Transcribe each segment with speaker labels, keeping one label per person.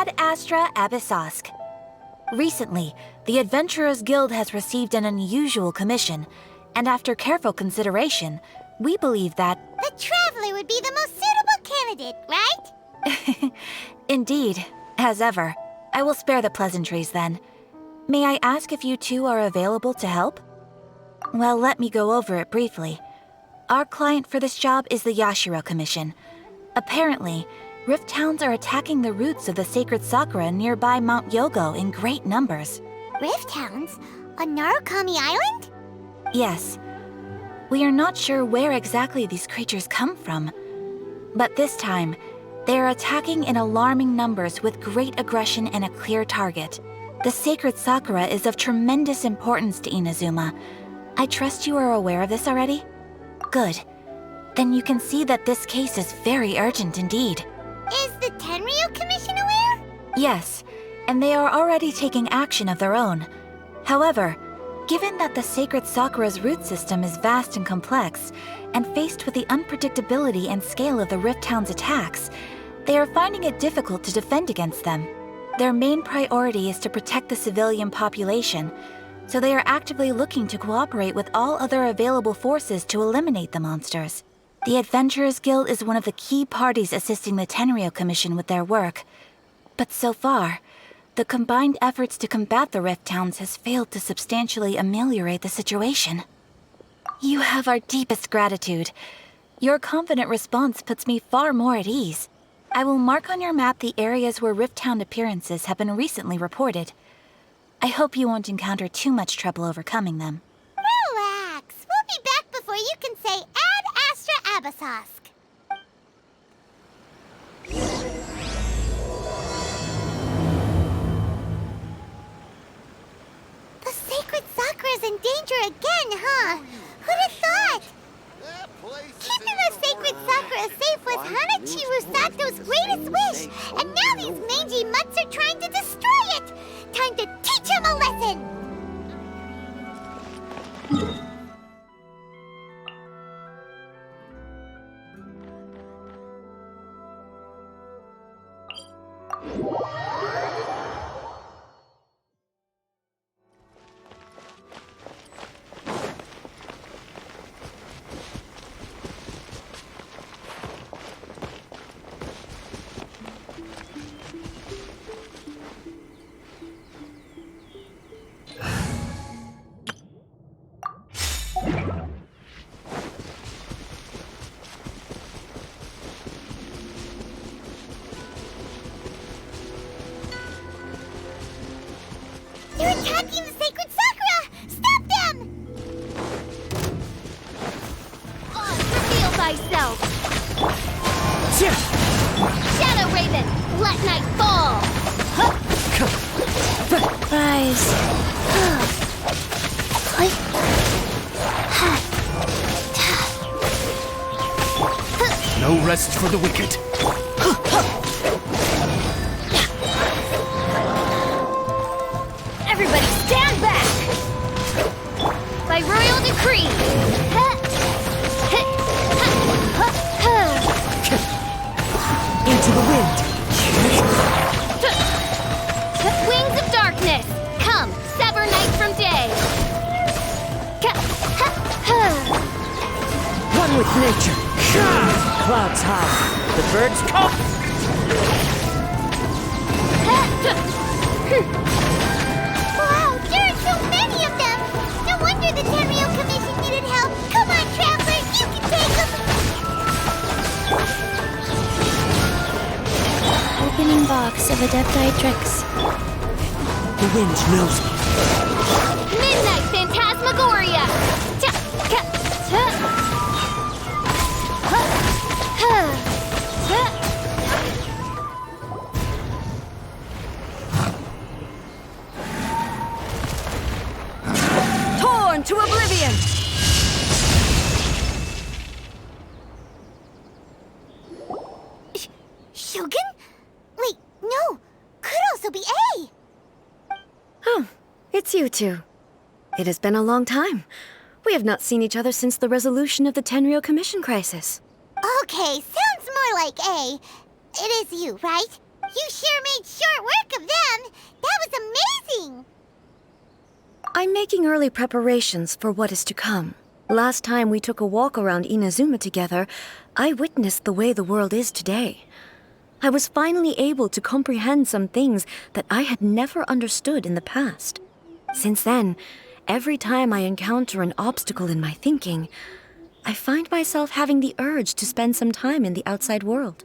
Speaker 1: Ad Astra Abyssosk. Recently, the Adventurers Guild has received an unusual commission, and after careful consideration, we believe that...
Speaker 2: The Traveler would be the most suitable candidate, right?
Speaker 1: Indeed, as ever. I will spare the pleasantries then. May I ask if you two are available to help? Well, let me go over it briefly. Our client for this job is the Yashiro Commission. Apparently, Rift Hounds are attacking the roots of the sacred sakura nearby Mount Yogo in great numbers.
Speaker 2: Rift Hounds? On Narukami Island?
Speaker 1: Yes. We are not sure where exactly these creatures come from. But this time, they are attacking in alarming numbers with great aggression and a clear target. The sacred sakura is of tremendous importance to Inazuma. I trust you are aware of this already? Good. Then you can see that this case is very urgent indeed.
Speaker 2: Is the Tenryu Commission aware?
Speaker 1: Yes, and they are already taking action of their own. However, given that the sacred sakura's root system is vast and complex, and faced with the unpredictability and scale of the Rift Hound's attacks, they are finding it difficult to defend against them. Their main priority is to protect the civilian population, so they are actively looking to cooperate with all other available forces to eliminate the monsters. The Adventurers Guild is one of the key parties assisting the Tenryu Commission with their work. But so far, the combined efforts to combat the Rift Hounds has failed to substantially ameliorate the situation. You have our deepest gratitude. Your confident response puts me far more at ease. I will mark on your map the areas where Rift Hound appearances have been recently reported. I hope you won't encounter too much trouble overcoming them.
Speaker 2: Relax. We'll be back before you can say Ad Astra Abyssosk. The sacred sakura's in danger again, huh? Who'd have thought? Keeping the sacred sakura safe was Hanachiru Sato's greatest wish, and now these mangy mutts are trying to destroy it! Time to teach him a lesson! They're attacking the sacred sakura! Stop them! Reveal thyself! Shadow Raven, let night fall!
Speaker 1: Rise.
Speaker 3: No rest for the wicked.
Speaker 2: Everybody stand back! By royal decree!
Speaker 3: Into the wind.
Speaker 2: Wings of darkness! Come, sever night from day!
Speaker 3: One with nature. Clouds high. The birds come.
Speaker 2: Wow, there are so many of them! No wonder the Tenryu Commission needed help! Come on, Traveler, you can take them!
Speaker 1: Opening box of Imperatrix.
Speaker 3: The wind knows me.
Speaker 2: Midnight Phantasmagoria!
Speaker 3: Torn to oblivion.
Speaker 2: Shogun? Wait, no! Could also be A!
Speaker 4: Oh, it's you two. It has been a long time. We have not seen each other since the resolution of the Tenryu Commission crisis.
Speaker 2: Okay, sounds more like A. It is you, right? You sure made short work of them! That was amazing!
Speaker 4: I'm making early preparations for what is to come. Last time we took a walk around Inazuma together, I witnessed the way the world is today. I was finally able to comprehend some things that I had never understood in the past. Since then, every time I encounter an obstacle in my thinking, I find myself having the urge to spend some time in the outside world.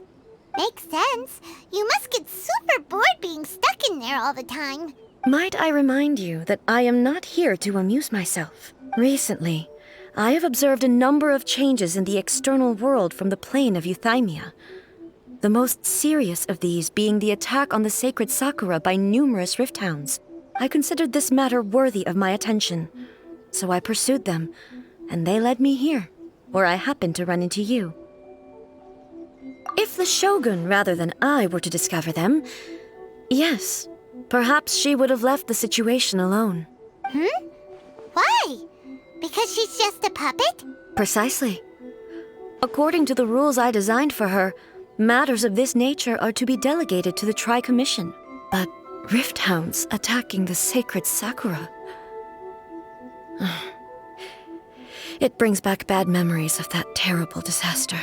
Speaker 2: Makes sense. You must get super bored being stuck in there all the time.
Speaker 4: Might I remind you that I am not here to amuse myself. Recently, I have observed a number of changes in the external world from the plane of Euthymia. The most serious of these being the attack on the sacred Sakura by numerous rift hounds. I considered this matter worthy of my attention, so I pursued them, and they led me here, where I happened to run into you. If the Shogun rather than I were to discover them, yes, perhaps she would have left the situation alone.
Speaker 2: Why? Because she's just a puppet?
Speaker 4: Precisely. According to the rules I designed for her, matters of this nature are to be delegated to the Tri-Commission. But rift hounds attacking the sacred Sakura... It brings back bad memories of that terrible disaster.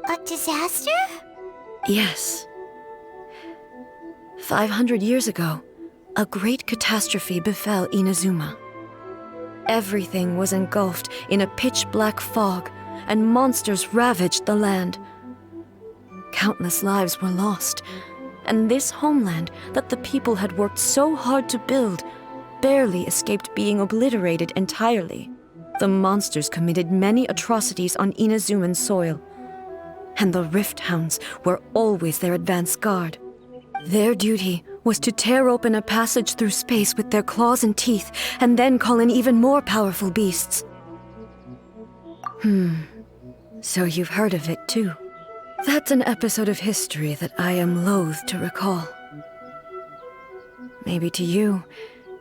Speaker 2: A disaster?
Speaker 4: Yes. 500 years ago, a great catastrophe befell Inazuma. Everything was engulfed in a pitch-black fog, and monsters ravaged the land. Countless lives were lost, and this homeland that the people had worked so hard to build barely escaped being obliterated entirely. The monsters committed many atrocities on Inazuman soil, and the rift hounds were always their advance guard. Their duty was to tear open a passage through space with their claws and teeth, and then call in even more powerful beasts. So you've heard of it too. That's an episode of history that I am loath to recall. Maybe to you,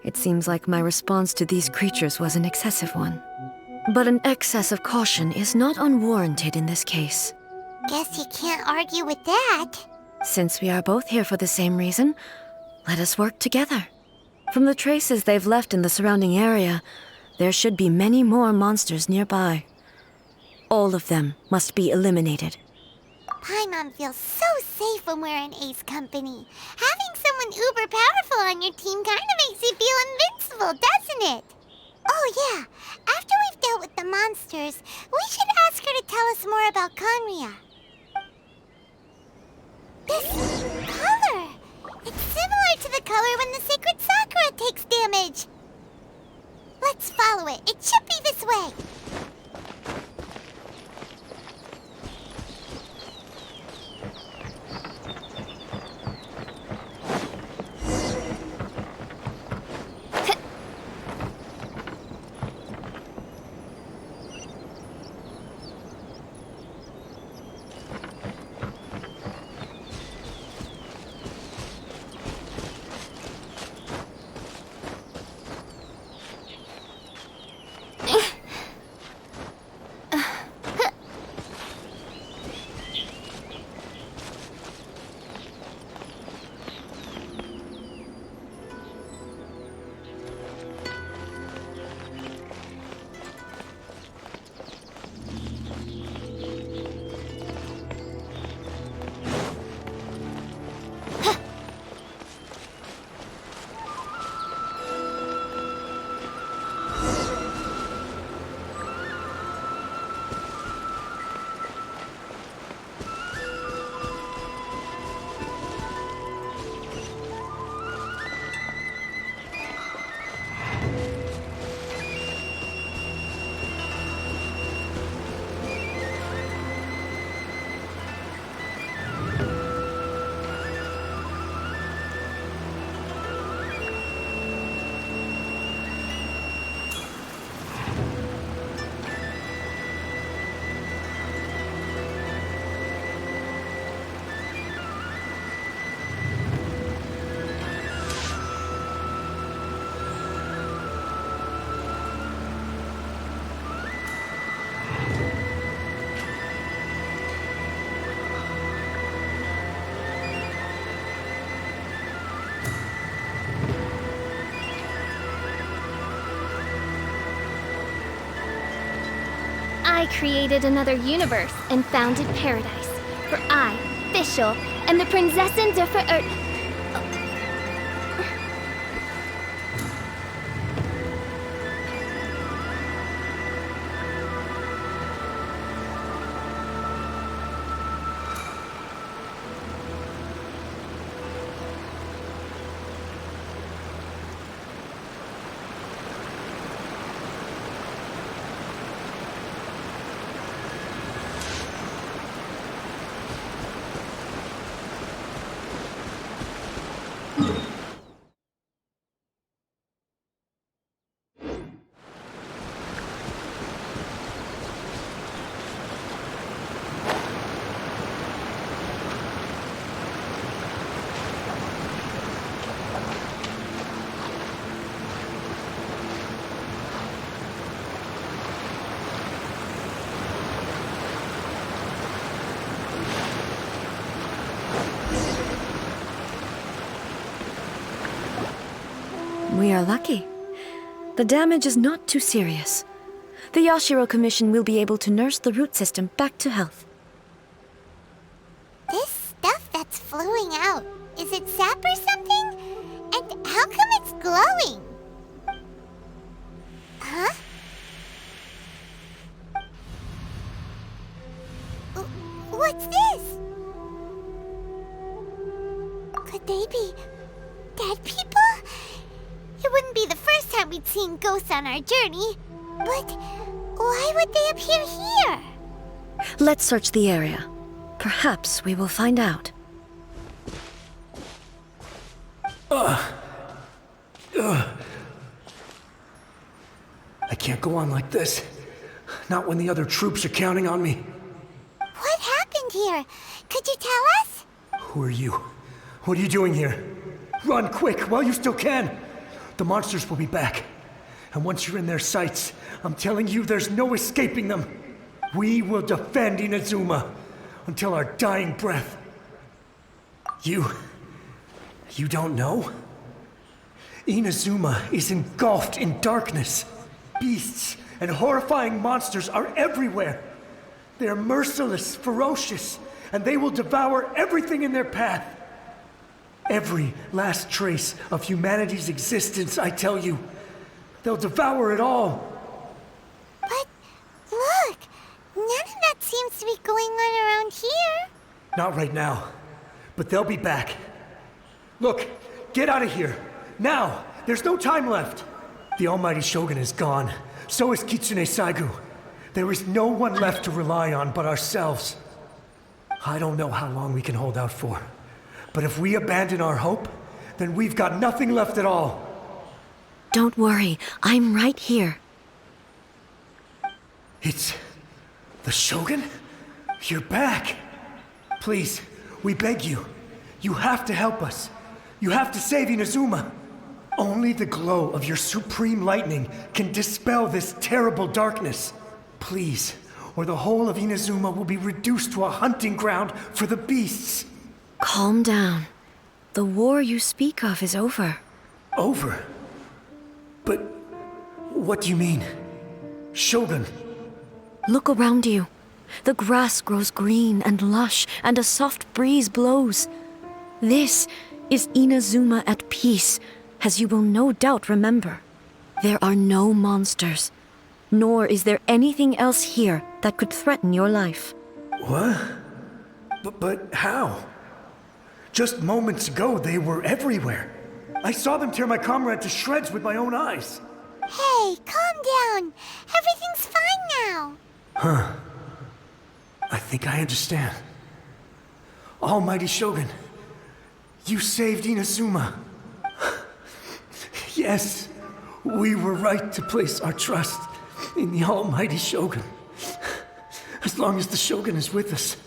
Speaker 4: it seems like my response to these creatures was an excessive one. But an excess of caution is not unwarranted in this case.
Speaker 2: Guess you can't argue with that.
Speaker 4: Since we are both here for the same reason, let us work together. From the traces they've left in the surrounding area, there should be many more monsters nearby. All of them must be eliminated.
Speaker 2: Paimon feels so safe when we're in Ace Company. Having someone uber powerful on your team kind of makes you feel invincible, doesn't it? Oh yeah, after we've dealt with the monsters, we should ask her to tell us more about Conria. This color! It's similar to the color when the sacred Sakura takes damage. Let's follow it. It should be this way.
Speaker 5: I created another universe and founded paradise. For I, Fischl, am the Prinzessin der Verirrt...
Speaker 4: We are lucky. The damage is not too serious. The Yashiro Commission will be able to nurse the root system back to health.
Speaker 2: This stuff that's flowing out, is it sap or something? And how come it's glowing? Huh? What's this? Could they be dead people? It wouldn't be the first time we'd seen ghosts on our journey. But why would they appear here?
Speaker 4: Let's search the area. Perhaps we will find out.
Speaker 6: I can't go on like this. Not when the other troops are counting on me.
Speaker 2: What happened here? Could you tell us?
Speaker 6: Who are you? What are you doing here? Run quick while you still can! The monsters will be back. And once you're in their sights, I'm telling you there's no escaping them. We will defend Inazuma until our dying breath. You don't know? Inazuma is engulfed in darkness. Beasts and horrifying monsters are everywhere. They are merciless, ferocious, and they will devour everything in their path. Every last trace of humanity's existence, I tell you. They'll devour it all.
Speaker 2: But look, none of that seems to be going on around here.
Speaker 6: Not right now, but they'll be back. Look, get out of here. Now! There's no time left! The Almighty Shogun is gone. So is Kitsune Saigu. There is no one left to rely on but ourselves. I don't know how long we can hold out for. But if we abandon our hope, then we've got nothing left at all.
Speaker 4: Don't worry, I'm right here.
Speaker 6: It's... the Shogun? You're back! Please, we beg you. You have to help us. You have to save Inazuma. Only the glow of your supreme lightning can dispel this terrible darkness. Please, or the whole of Inazuma will be reduced to a hunting ground for the beasts.
Speaker 4: Calm down. The war you speak of is over.
Speaker 6: Over? But what do you mean? Shogun?
Speaker 4: Look around you. The grass grows green and lush, and a soft breeze blows. This is Inazuma at peace, as you will no doubt remember. There are no monsters, nor is there anything else here that could threaten your life.
Speaker 6: What? But how? Just moments ago, they were everywhere. I saw them tear my comrade to shreds with my own eyes.
Speaker 2: Hey, calm down. Everything's fine now.
Speaker 6: Huh. I think I understand. Almighty Shogun, you saved Inazuma. Yes, we were right to place our trust in the Almighty Shogun. As long as the Shogun is with us,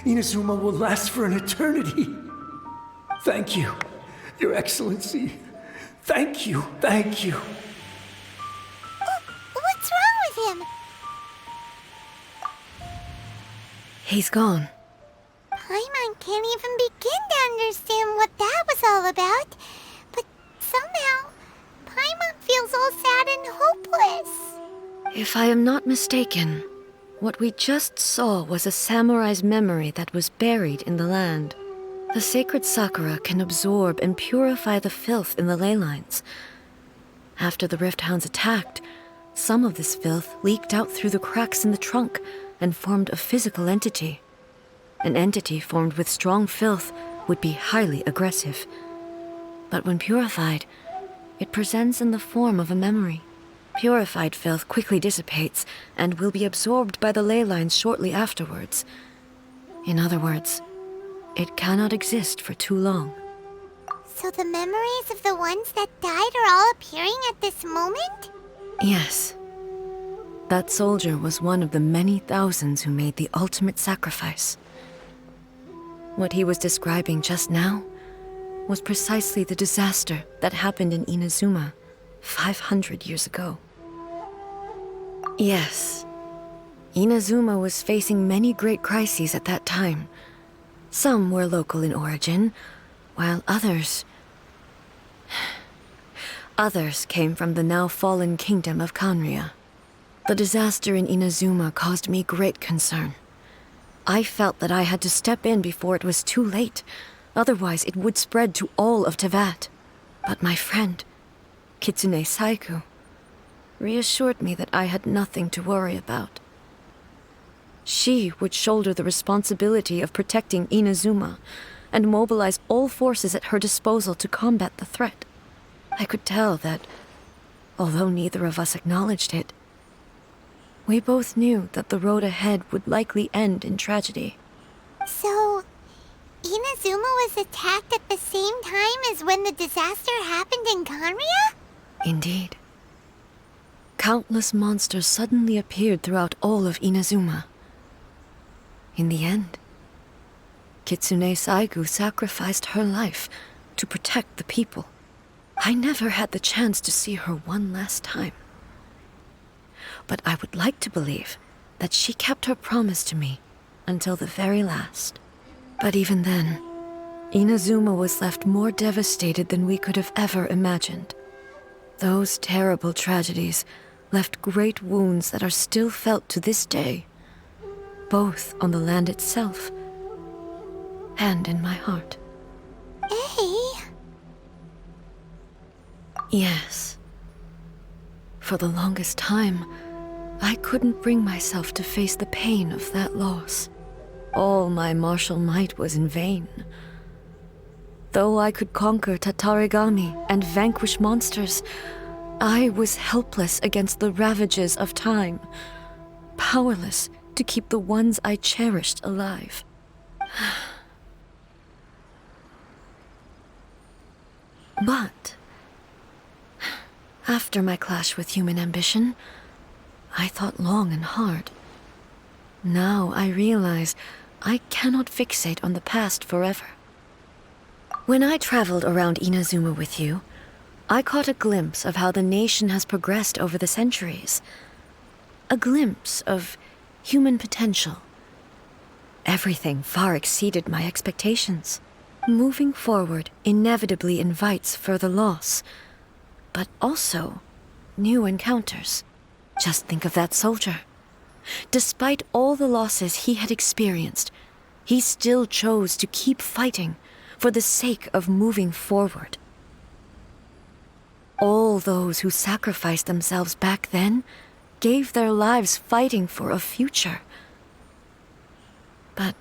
Speaker 6: Inazuma will last for an eternity. Thank you, Your Excellency. Thank you, thank you.
Speaker 2: What's wrong with him?
Speaker 4: He's gone.
Speaker 2: Paimon can't even begin to understand what that was all about. But somehow, Paimon feels all sad and hopeless.
Speaker 4: If I am not mistaken, What we just saw was a samurai's memory that was buried in the land. The sacred sakura can absorb and purify the filth in the ley lines. After the Rift Hounds attacked, some of this filth leaked out through the cracks in the trunk and formed a physical entity. An entity formed with strong filth would be highly aggressive. But when purified, it presents in the form of a memory. Purified filth quickly dissipates and will be absorbed by the ley lines shortly afterwards. In other words, it cannot exist for too long.
Speaker 2: So the memories of the ones that died are all appearing at this moment?
Speaker 4: Yes. That soldier was one of the many thousands who made the ultimate sacrifice. What he was describing just now was precisely the disaster that happened in Inazuma 500 years ago. Yes, Inazuma was facing many great crises at that time. Some were local in origin, while others came from the now fallen kingdom of Kanria. The disaster in Inazuma caused me great concern. I felt that I had to step in before it was too late, otherwise it would spread to all of Tevat. But my friend, Kitsune Saiku, reassured me that I had nothing to worry about. She would shoulder the responsibility of protecting Inazuma and mobilize all forces at her disposal to combat the threat. I could tell that, although neither of us acknowledged it, we both knew that the road ahead would likely end in tragedy.
Speaker 2: So, Inazuma was attacked at the same time as when the disaster happened in Kanria?
Speaker 4: Indeed. Countless monsters suddenly appeared throughout all of Inazuma. In the end, Kitsune Saigu sacrificed her life to protect the people. I never had the chance to see her one last time. But I would like to believe that she kept her promise to me until the very last. But even then, Inazuma was left more devastated than we could have ever imagined. Those terrible tragedies left great wounds that are still felt to this day, both on the land itself and in my heart.
Speaker 2: Hey!
Speaker 4: Yes. For the longest time, I couldn't bring myself to face the pain of that loss. All my martial might was in vain. Though I could conquer Tatarigami and vanquish monsters, I was helpless against the ravages of time, powerless to keep the ones I cherished alive. But after my clash with human ambition, I thought long and hard. Now I realize I cannot fixate on the past forever. When I traveled around Inazuma with you, I caught a glimpse of how the nation has progressed over the centuries. A glimpse of human potential. Everything far exceeded my expectations. Moving forward inevitably invites further loss, but also new encounters. Just think of that soldier. Despite all the losses he had experienced, he still chose to keep fighting for the sake of moving forward. All those who sacrificed themselves back then gave their lives fighting for a future. But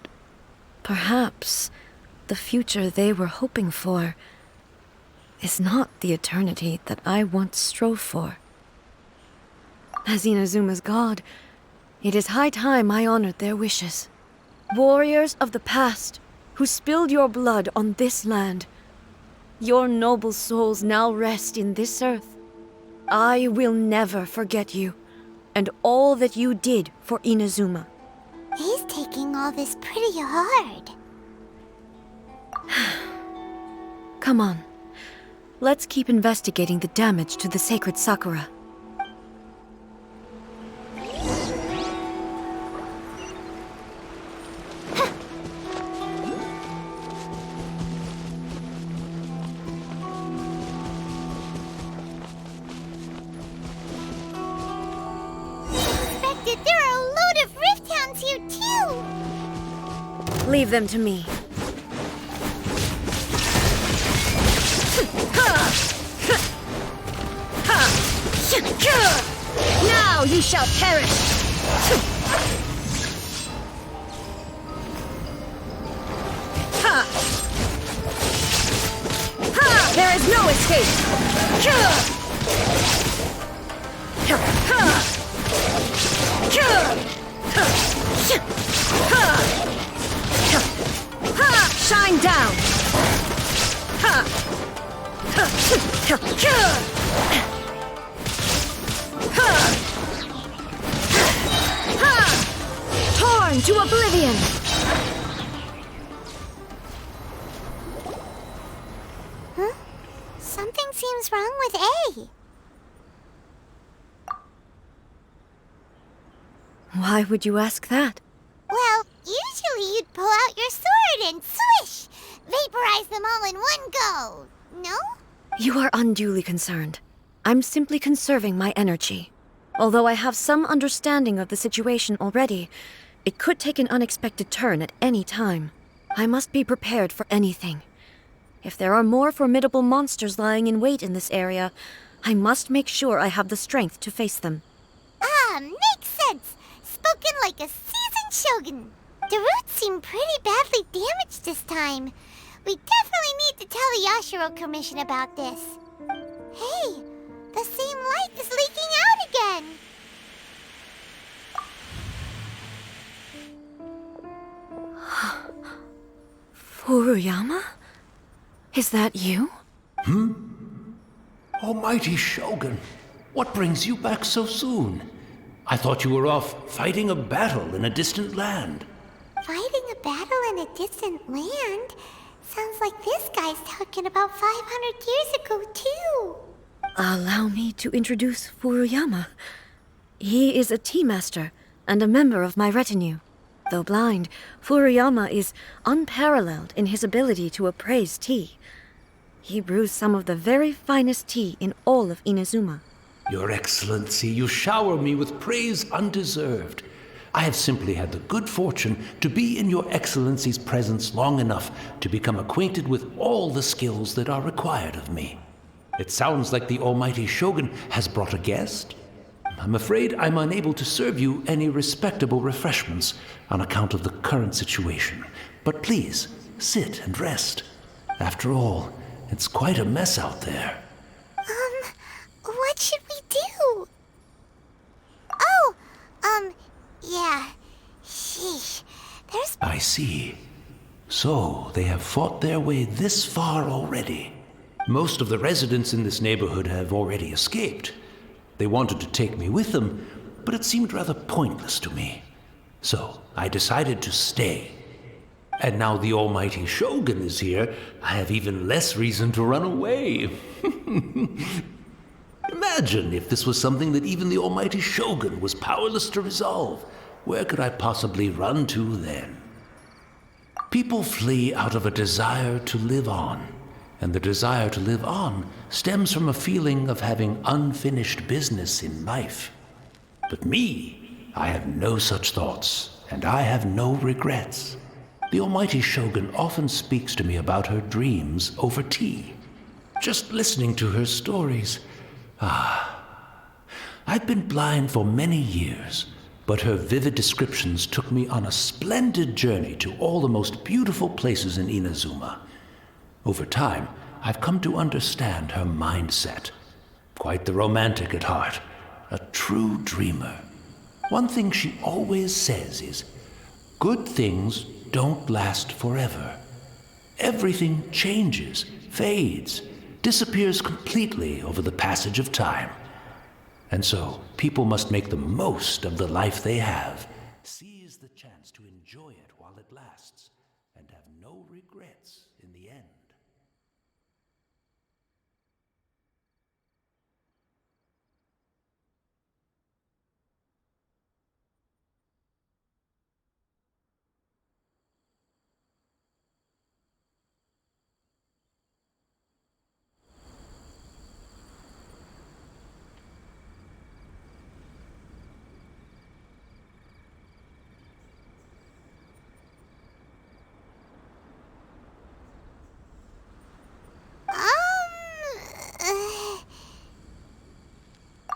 Speaker 4: perhaps the future they were hoping for is not the eternity that I once strove for. As Inazuma's god, it is high time I honored their wishes. Warriors of the past, who spilled your blood on this land, your noble souls now rest in this earth. I will never forget you, and all that you did for Inazuma.
Speaker 2: He's taking all this pretty hard.
Speaker 4: Come on. Let's keep investigating the damage to the sacred Sakura.
Speaker 2: There are a load of
Speaker 4: Leave them to me. Now you shall perish! There is no escape! Shine down! Torn to oblivion!
Speaker 2: Huh? Something seems wrong with A.
Speaker 4: Why would you ask that?
Speaker 2: Well, usually you'd pull out your sword and swish! Vaporize them all in one go! No?
Speaker 4: You are unduly concerned. I'm simply conserving my energy. Although I have some understanding of the situation already, it could take an unexpected turn at any time. I must be prepared for anything. If there are more formidable monsters lying in wait in this area, I must make sure I have the strength to face them.
Speaker 2: Ah, makes sense! Spoken like a seasoned shogun. The roots seem pretty badly damaged this time. We definitely need to tell the Yashiro Commission about this. Hey, the same light is leaking out again.
Speaker 4: Furuyama? Is that you?
Speaker 7: Almighty Shogun, what brings you back so soon? I thought you were off fighting a battle in a distant land.
Speaker 2: Fighting a battle in a distant land? Sounds like this guy's talking about 500 years ago, too.
Speaker 4: Allow me to introduce Furuyama. He is a tea master and a member of my retinue. Though blind, Furuyama is unparalleled in his ability to appraise tea. He brews some of the very finest tea in all of Inazuma.
Speaker 7: Your Excellency, you shower me with praise undeserved. I have simply had the good fortune to be in Your Excellency's presence long enough to become acquainted with all the skills that are required of me. It sounds like the Almighty Shogun has brought a guest. I'm afraid I'm unable to serve you any respectable refreshments on account of the current situation. But please, sit and rest. After all, it's quite a mess out there.
Speaker 2: What should we do? Oh, yeah. Sheesh. There's...
Speaker 7: I see. So, they have fought their way this far already. Most of the residents in this neighborhood have already escaped. They wanted to take me with them, but it seemed rather pointless to me. So, I decided to stay. And now the Almighty Shogun is here, I have even less reason to run away. Imagine if this was something that even the Almighty Shogun was powerless to resolve. Where could I possibly run to then? People flee out of a desire to live on, and the desire to live on stems from a feeling of having unfinished business in life. But me, I have no such thoughts, and I have no regrets. The Almighty Shogun often speaks to me about her dreams over tea. Just listening to her stories, I've been blind for many years, but her vivid descriptions took me on a splendid journey to all the most beautiful places in Inazuma. Over time, I've come to understand her mindset. Quite the romantic at heart, a true dreamer. One thing she always says is, good things don't last forever. Everything changes, fades, disappears completely over the passage of time. And so, people must make the most of the life they have. Seize the chance to enjoy it while it lasts, and have no regrets in the end.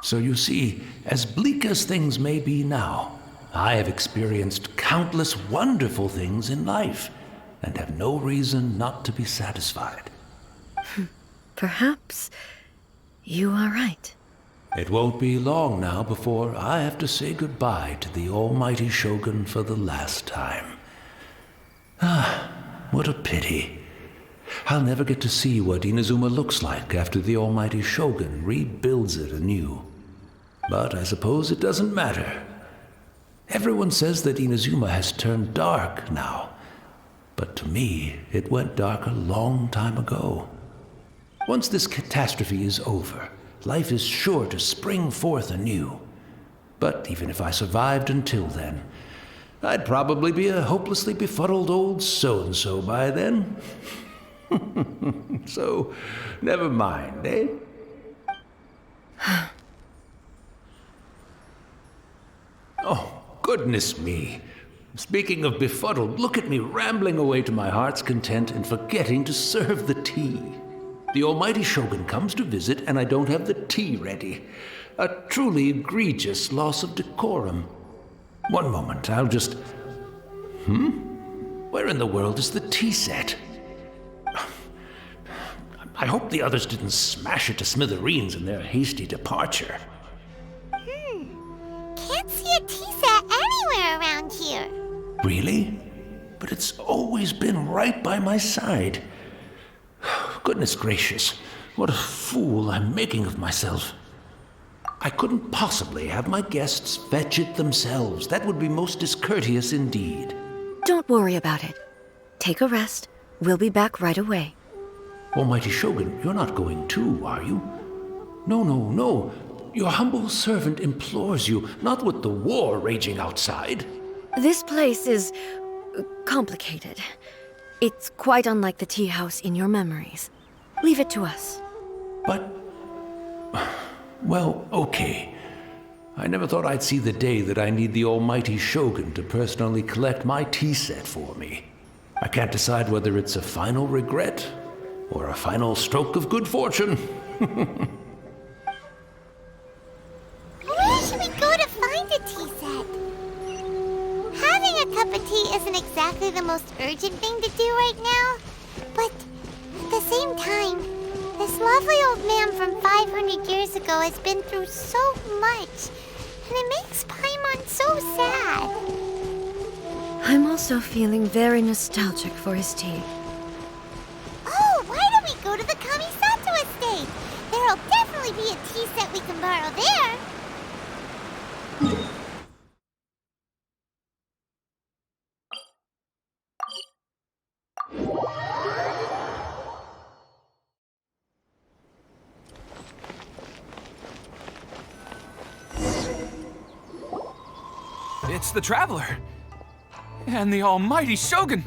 Speaker 7: So you see, as bleak as things may be now, I have experienced countless wonderful things in life, and have no reason not to be satisfied.
Speaker 4: Perhaps you are right.
Speaker 7: It won't be long now before I have to say goodbye to the almighty Shogun for the last time. Ah, what a pity. I'll never get to see what Inazuma looks like after the almighty Shogun rebuilds it anew. But I suppose it doesn't matter. Everyone says that Inazuma has turned dark now, but to me, it went dark a long time ago. Once this catastrophe is over, life is sure to spring forth anew. But even if I survived until then, I'd probably be a hopelessly befuddled old so-and-so by then. So, never mind, eh? Oh, goodness me. Speaking of befuddled, look at me rambling away to my heart's content and forgetting to serve the tea. The almighty Shogun comes to visit and I don't have the tea ready. A truly egregious loss of decorum. One moment, I'll just... Where in the world is the tea set? I hope the others didn't smash it to smithereens in their hasty departure.
Speaker 2: Can't see a tea set anywhere around here.
Speaker 7: Really? But it's always been right by my side. Goodness gracious, what a fool I'm making of myself. I couldn't possibly have my guests fetch it themselves. That would be most discourteous indeed.
Speaker 4: Don't worry about it. Take a rest. We'll be back right away.
Speaker 7: Almighty Shogun, you're not going too, are you? No. Your humble servant implores you, not with the war raging outside.
Speaker 4: This place is complicated. It's quite unlike the tea house in your memories. Leave it to us.
Speaker 7: But... well, okay. I never thought I'd see the day that I need the almighty Shogun to personally collect my tea set for me. I can't decide whether it's a final regret or a final stroke of good fortune.
Speaker 2: Where should we go to find a tea set? Having a cup of tea isn't exactly the most urgent thing to do right now, but at the same time, this lovely old man from 500 years ago has been through so much, and it makes Paimon so sad.
Speaker 4: I'm also feeling very nostalgic for his tea.
Speaker 2: Oh, why don't we go to the Kamisato estate? There'll definitely be a tea set we can borrow there.
Speaker 8: It's the Traveler. And the almighty Shogun.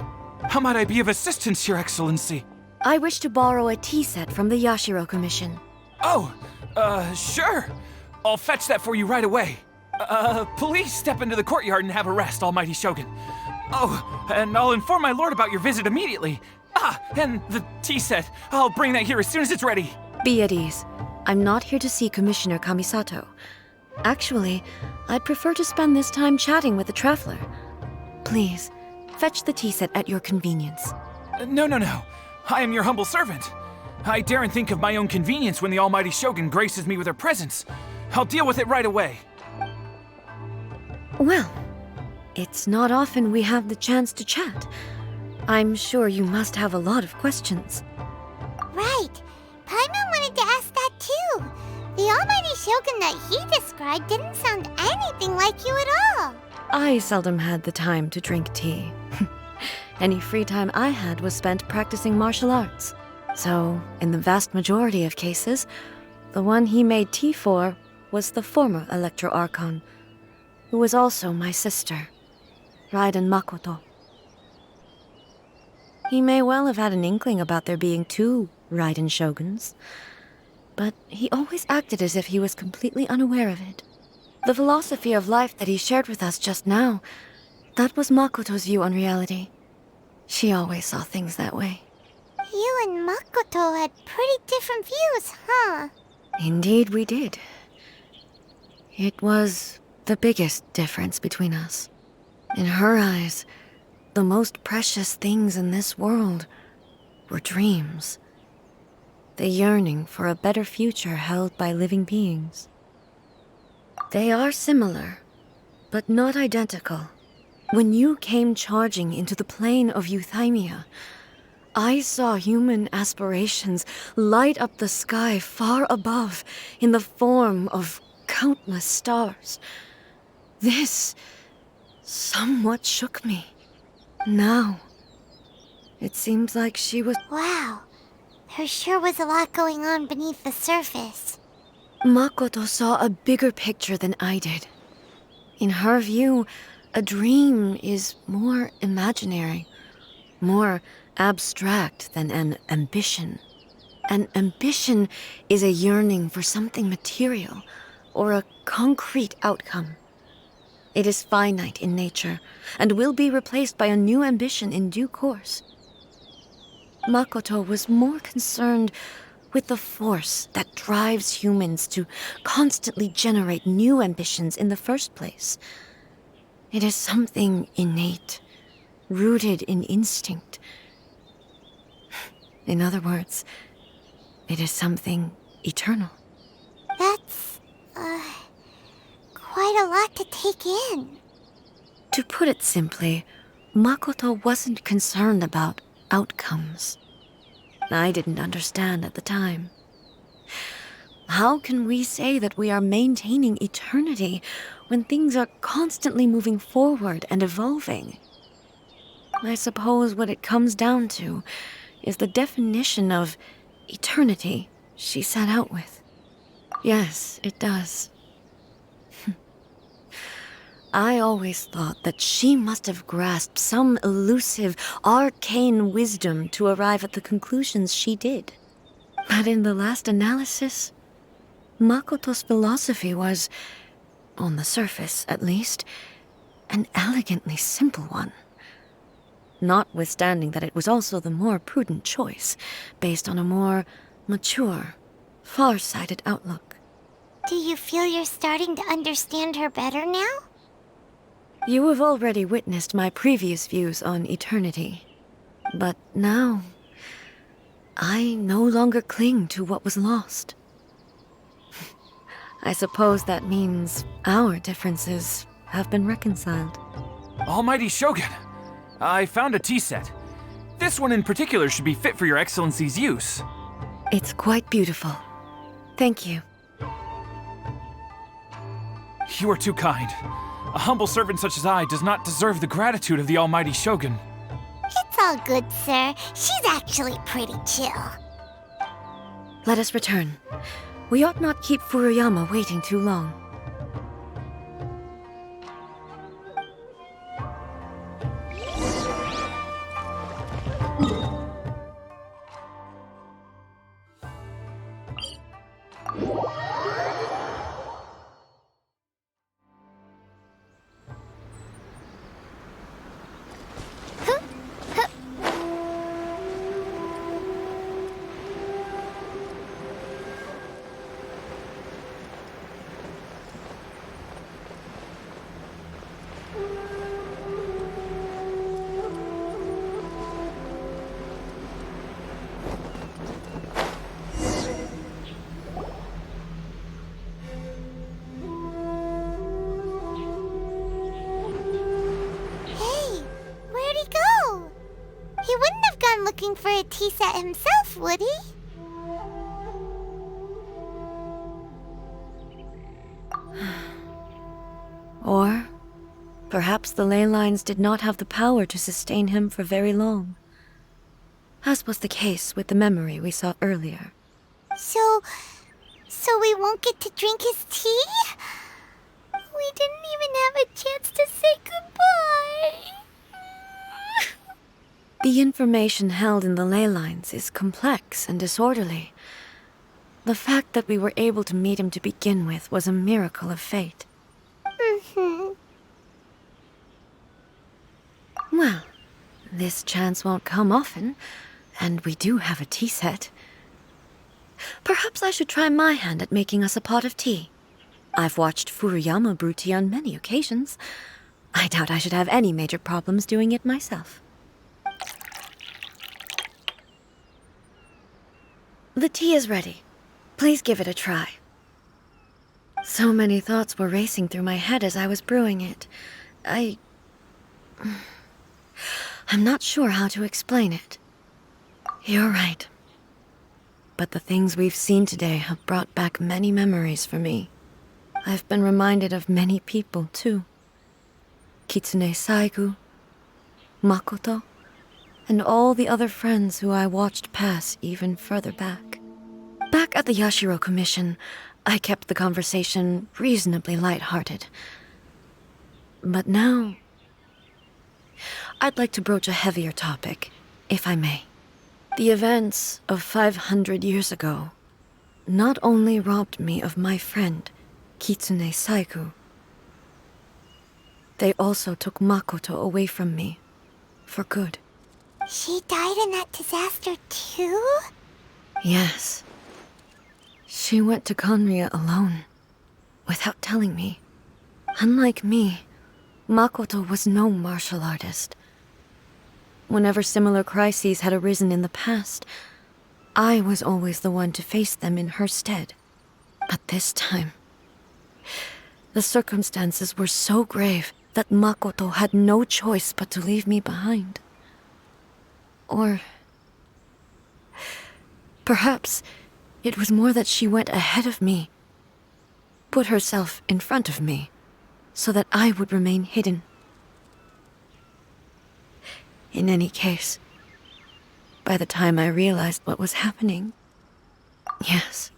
Speaker 8: How might I be of assistance, Your Excellency?
Speaker 4: I wish to borrow a tea set from the Yashiro Commission.
Speaker 8: Oh, sure. I'll fetch that for you right away. Please step into the courtyard and have a rest, almighty Shogun. Oh, and I'll inform my lord about your visit immediately. Ah, and the tea set. I'll bring that here as soon as it's ready.
Speaker 4: Be at ease. I'm not here to see Commissioner Kamisato. Actually, I'd prefer to spend this time chatting with the Traveler. Please, fetch the tea set at your convenience.
Speaker 8: No. I am your humble servant. I daren't think of my own convenience when the almighty Shogun graces me with her presence. I'll deal with it right away.
Speaker 4: Well, it's not often we have the chance to chat. I'm sure you must have a lot of questions.
Speaker 2: Right. Paimon wanted to ask that too. The almighty Shogun that he described didn't sound anything like you at all.
Speaker 4: I seldom had the time to drink tea. Any free time I had was spent practicing martial arts. So, in the vast majority of cases, the one he made tea for was the former Electro Archon, who was also my sister, Raiden Makoto. He may well have had an inkling about there being two Raiden Shoguns, but he always acted as if he was completely unaware of it. The philosophy of life that he shared with us just now, that was Makoto's view on reality. She always saw things that way.
Speaker 2: You and Makoto had pretty different views, huh?
Speaker 4: Indeed we did. It was the biggest difference between us. In her eyes, the most precious things in this world were dreams. The yearning for a better future held by living beings. They are similar, but not identical. When you came charging into the plane of Euthymia, I saw human aspirations light up the sky far above in the form of countless stars. This somewhat shook me. Now, it seems like she was...
Speaker 2: Wow. There sure was a lot going on beneath the surface.
Speaker 4: Makoto saw a bigger picture than I did. In her view, a dream is more imaginary, more abstract than an ambition. An ambition is a yearning for something material or a concrete outcome. It is finite in nature and will be replaced by a new ambition in due course. Makoto was more concerned with the force that drives humans to constantly generate new ambitions in the first place. It is something innate, rooted in instinct. In other words, it is something eternal.
Speaker 2: That's, quite a lot to take in.
Speaker 4: To put it simply, Makoto wasn't concerned about outcomes. I didn't understand at the time. How can we say that we are maintaining eternity when things are constantly moving forward and evolving? I suppose what it comes down to is the definition of eternity she set out with. Yes, it does. I always thought that she must have grasped some elusive, arcane wisdom to arrive at the conclusions she did. But in the last analysis, Makoto's philosophy was, on the surface at least, an elegantly simple one. Notwithstanding that it was also the more prudent choice, based on a more mature, far-sighted outlook.
Speaker 2: Do you feel you're starting to understand her better now?
Speaker 4: You have already witnessed my previous views on eternity. But now, I no longer cling to what was lost. I suppose that means our differences have been reconciled.
Speaker 8: Almighty Shogun, I found a tea set. This one in particular should be fit for your Excellency's use.
Speaker 4: It's quite beautiful. Thank you.
Speaker 8: You are too kind. A humble servant such as I does not deserve the gratitude of the Almighty Shogun.
Speaker 2: It's all good, sir. She's actually pretty chill.
Speaker 4: Let us return. We ought not keep Furuyama waiting too long.
Speaker 2: Looking for a tea set himself, would he?
Speaker 4: Or perhaps the ley lines did not have the power to sustain him for very long, as was the case with the memory we saw earlier.
Speaker 2: So we won't get to drink his tea? We didn't even have a chance to say goodbye.
Speaker 4: The information held in the ley lines is complex and disorderly. The fact that we were able to meet him to begin with was a miracle of fate. Well, this chance won't come often, and we do have a tea set. Perhaps I should try my hand at making us a pot of tea. I've watched Furuyama brew tea on many occasions. I doubt I should have any major problems doing it myself. The tea is ready. Please give it a try. So many thoughts were racing through my head as I was brewing it. I'm not sure how to explain it. You're right. But the things we've seen today have brought back many memories for me. I've been reminded of many people, too. Kitsune Saigu, Makoto, and all the other friends who I watched pass even further back. Back at the Yashiro Commission, I kept the conversation reasonably lighthearted. But now, I'd like to broach a heavier topic, if I may. The events of 500 years ago not only robbed me of my friend, Kitsune Saigu, they also took Makoto away from me, for good.
Speaker 2: She died in that disaster too?
Speaker 4: Yes. She went to Conria alone, without telling me. Unlike me, Makoto was no martial artist. Whenever similar crises had arisen in the past, I was always the one to face them in her stead. But this time, the circumstances were so grave that Makoto had no choice but to leave me behind. Or perhaps it was more that she went ahead of me, put herself in front of me, so that I would remain hidden. In any case, by the time I realized what was happening, yes,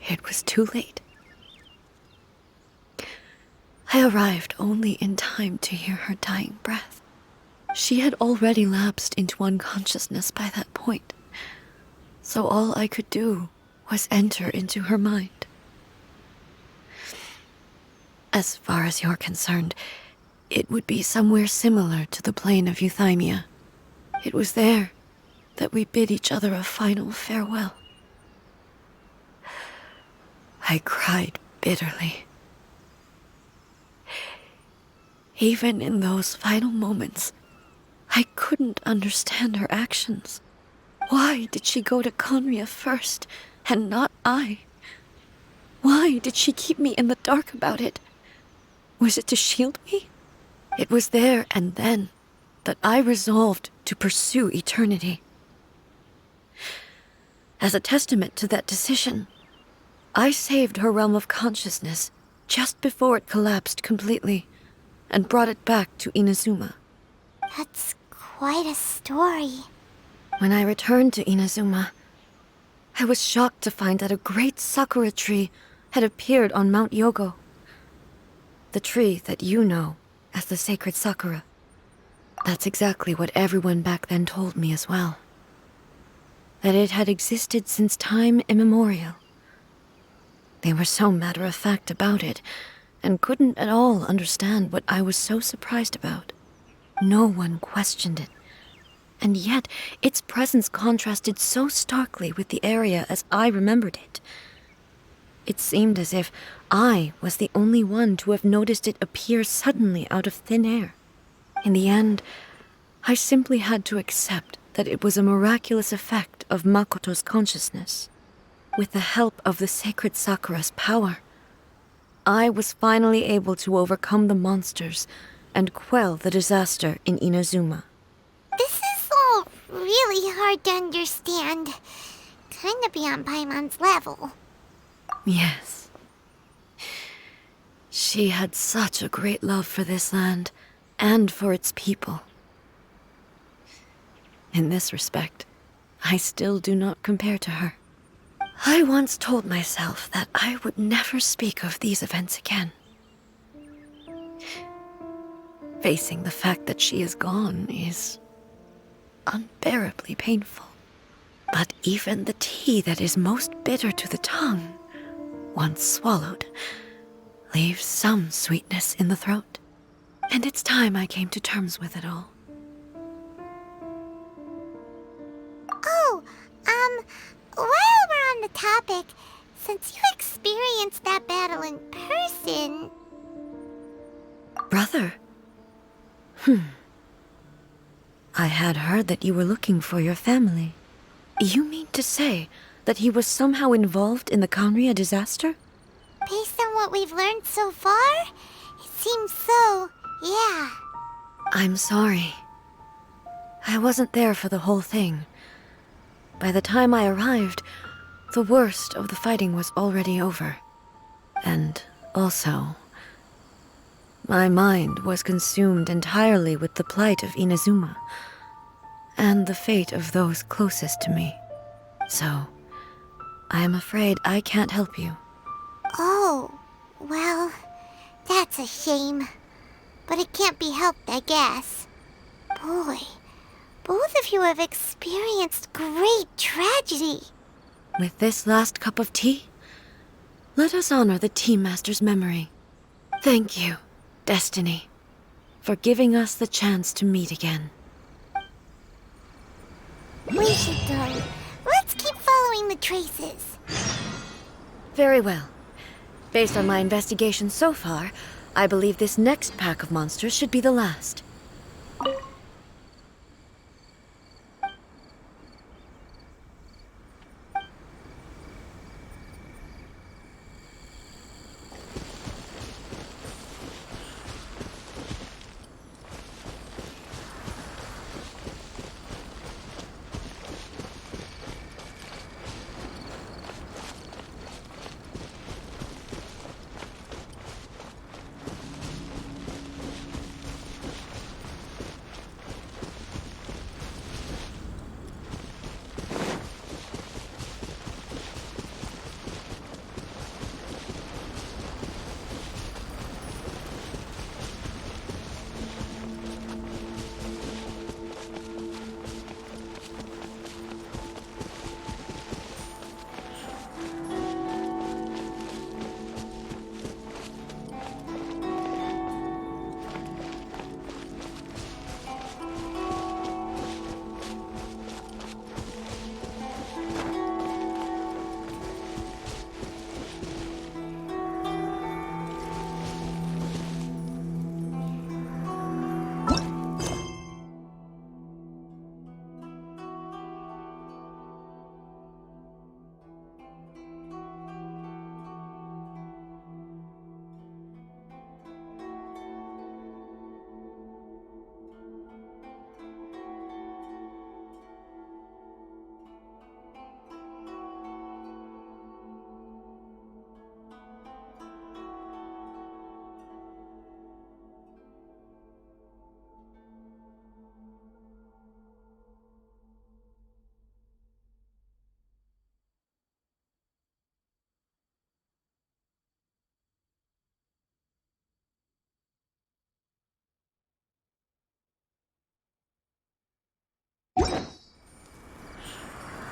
Speaker 4: it was too late. I arrived only in time to hear her dying breath. She had already lapsed into unconsciousness by that point, so all I could do was enter into her mind. As far as you're concerned, it would be somewhere similar to the plain of Euthymia. It was there that we bid each other a final farewell. I cried bitterly. Even in those final moments, I couldn't understand her actions. Why did she go to Conria first, and not I? Why did she keep me in the dark about it? Was it to shield me? It was there and then that I resolved to pursue eternity. As a testament to that decision, I saved her realm of consciousness just before it collapsed completely and brought it back to Inazuma.
Speaker 2: That's quite a story.
Speaker 4: When I returned to Inazuma, I was shocked to find that a great sakura tree had appeared on Mount Yogo. The tree that you know as the sacred sakura. That's exactly what everyone back then told me as well. That it had existed since time immemorial. They were so matter-of-fact about it, and couldn't at all understand what I was so surprised about. No one questioned it, and yet its presence contrasted so starkly with the area as I remembered it. It seemed as if I was the only one to have noticed it appear suddenly out of thin air. In the end, I simply had to accept that it was a miraculous effect of Makoto's consciousness. With the help of the sacred sakura's power, I was finally able to overcome the monsters and quell the disaster in Inazuma.
Speaker 2: This is all really hard to understand. Kinda beyond Paimon's level.
Speaker 4: Yes. She had such a great love for this land, and for its people. In this respect, I still do not compare to her. I once told myself that I would never speak of these events again. Facing the fact that she is gone is unbearably painful. But even the tea that is most bitter to the tongue, once swallowed, leaves some sweetness in the throat. And it's time I came to terms with it all.
Speaker 2: Oh, while we're on the topic, since you experienced that battle in person.
Speaker 4: Brother? I had heard that you were looking for your family. You mean to say that he was somehow involved in the Conria disaster?
Speaker 2: Based on what we've learned so far, it seems so, yeah.
Speaker 4: I'm sorry. I wasn't there for the whole thing. By the time I arrived, the worst of the fighting was already over. And also, my mind was consumed entirely with the plight of Inazuma and the fate of those closest to me. So, I am afraid I can't help you.
Speaker 2: Oh, well, that's a shame. But it can't be helped, I guess. Boy, both of you have experienced great tragedy.
Speaker 4: With this last cup of tea, let us honor the Tea Master's memory. Thank you, Destiny, for giving us the chance to meet again.
Speaker 2: We should go. Let's keep following the traces.
Speaker 4: Very well. Based on my investigation so far, I believe this next pack of monsters should be the last.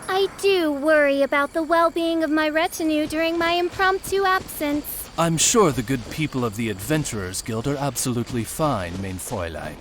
Speaker 5: I do worry about the well-being of my retinue during my impromptu absence.
Speaker 9: I'm sure the good people of the Adventurers Guild are absolutely fine, mein Fräulein.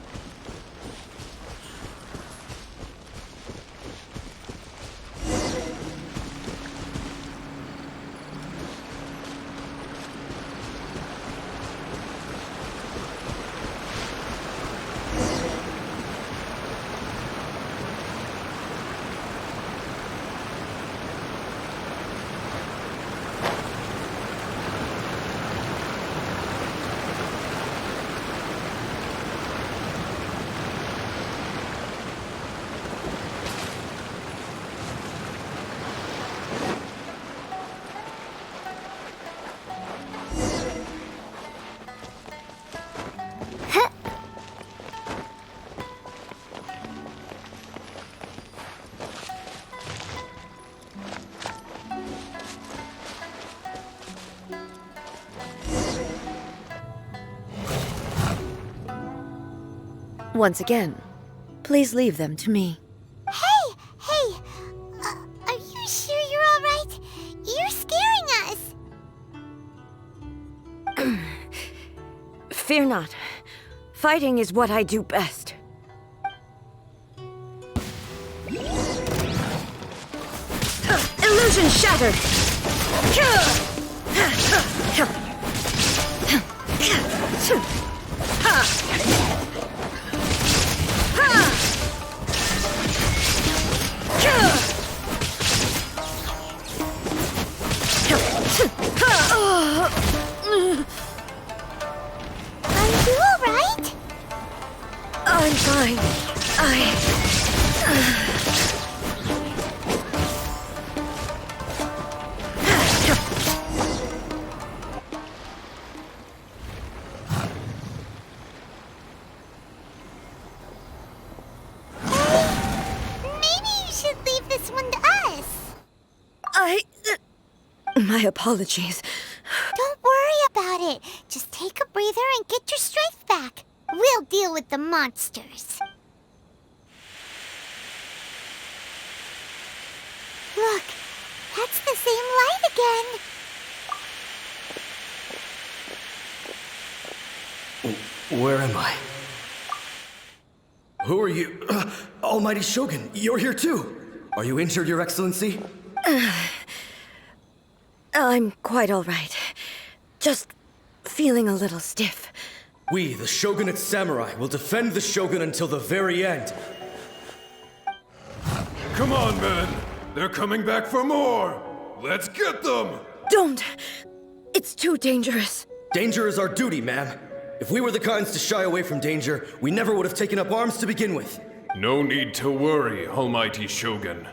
Speaker 4: Once again, please leave them to me.
Speaker 2: Hey! Are you sure you're all right? You're scaring us!
Speaker 4: Fear not. Fighting is what I do best. Illusion shattered!
Speaker 2: Are you alright?
Speaker 4: I'm fine.
Speaker 2: Maybe you should leave this one to us.
Speaker 4: My apologies.
Speaker 2: Don't worry about it. Just take a breather and get your strength back. We'll deal with the monsters. Look, that's the same light again.
Speaker 10: Where am I? Who are you? Almighty Shogun, you're here too! Are you injured, Your Excellency?
Speaker 4: I'm quite all right. Just feeling a little stiff.
Speaker 10: We, the Shogunate Samurai, will defend the Shogun until the very end.
Speaker 11: Come on, men! They're coming back for more! Let's get them!
Speaker 4: Don't! It's too dangerous.
Speaker 10: Danger is our duty, ma'am. If we were the kinds to shy away from danger, we never would have taken up arms to begin with.
Speaker 11: No need to worry, Almighty Shogun.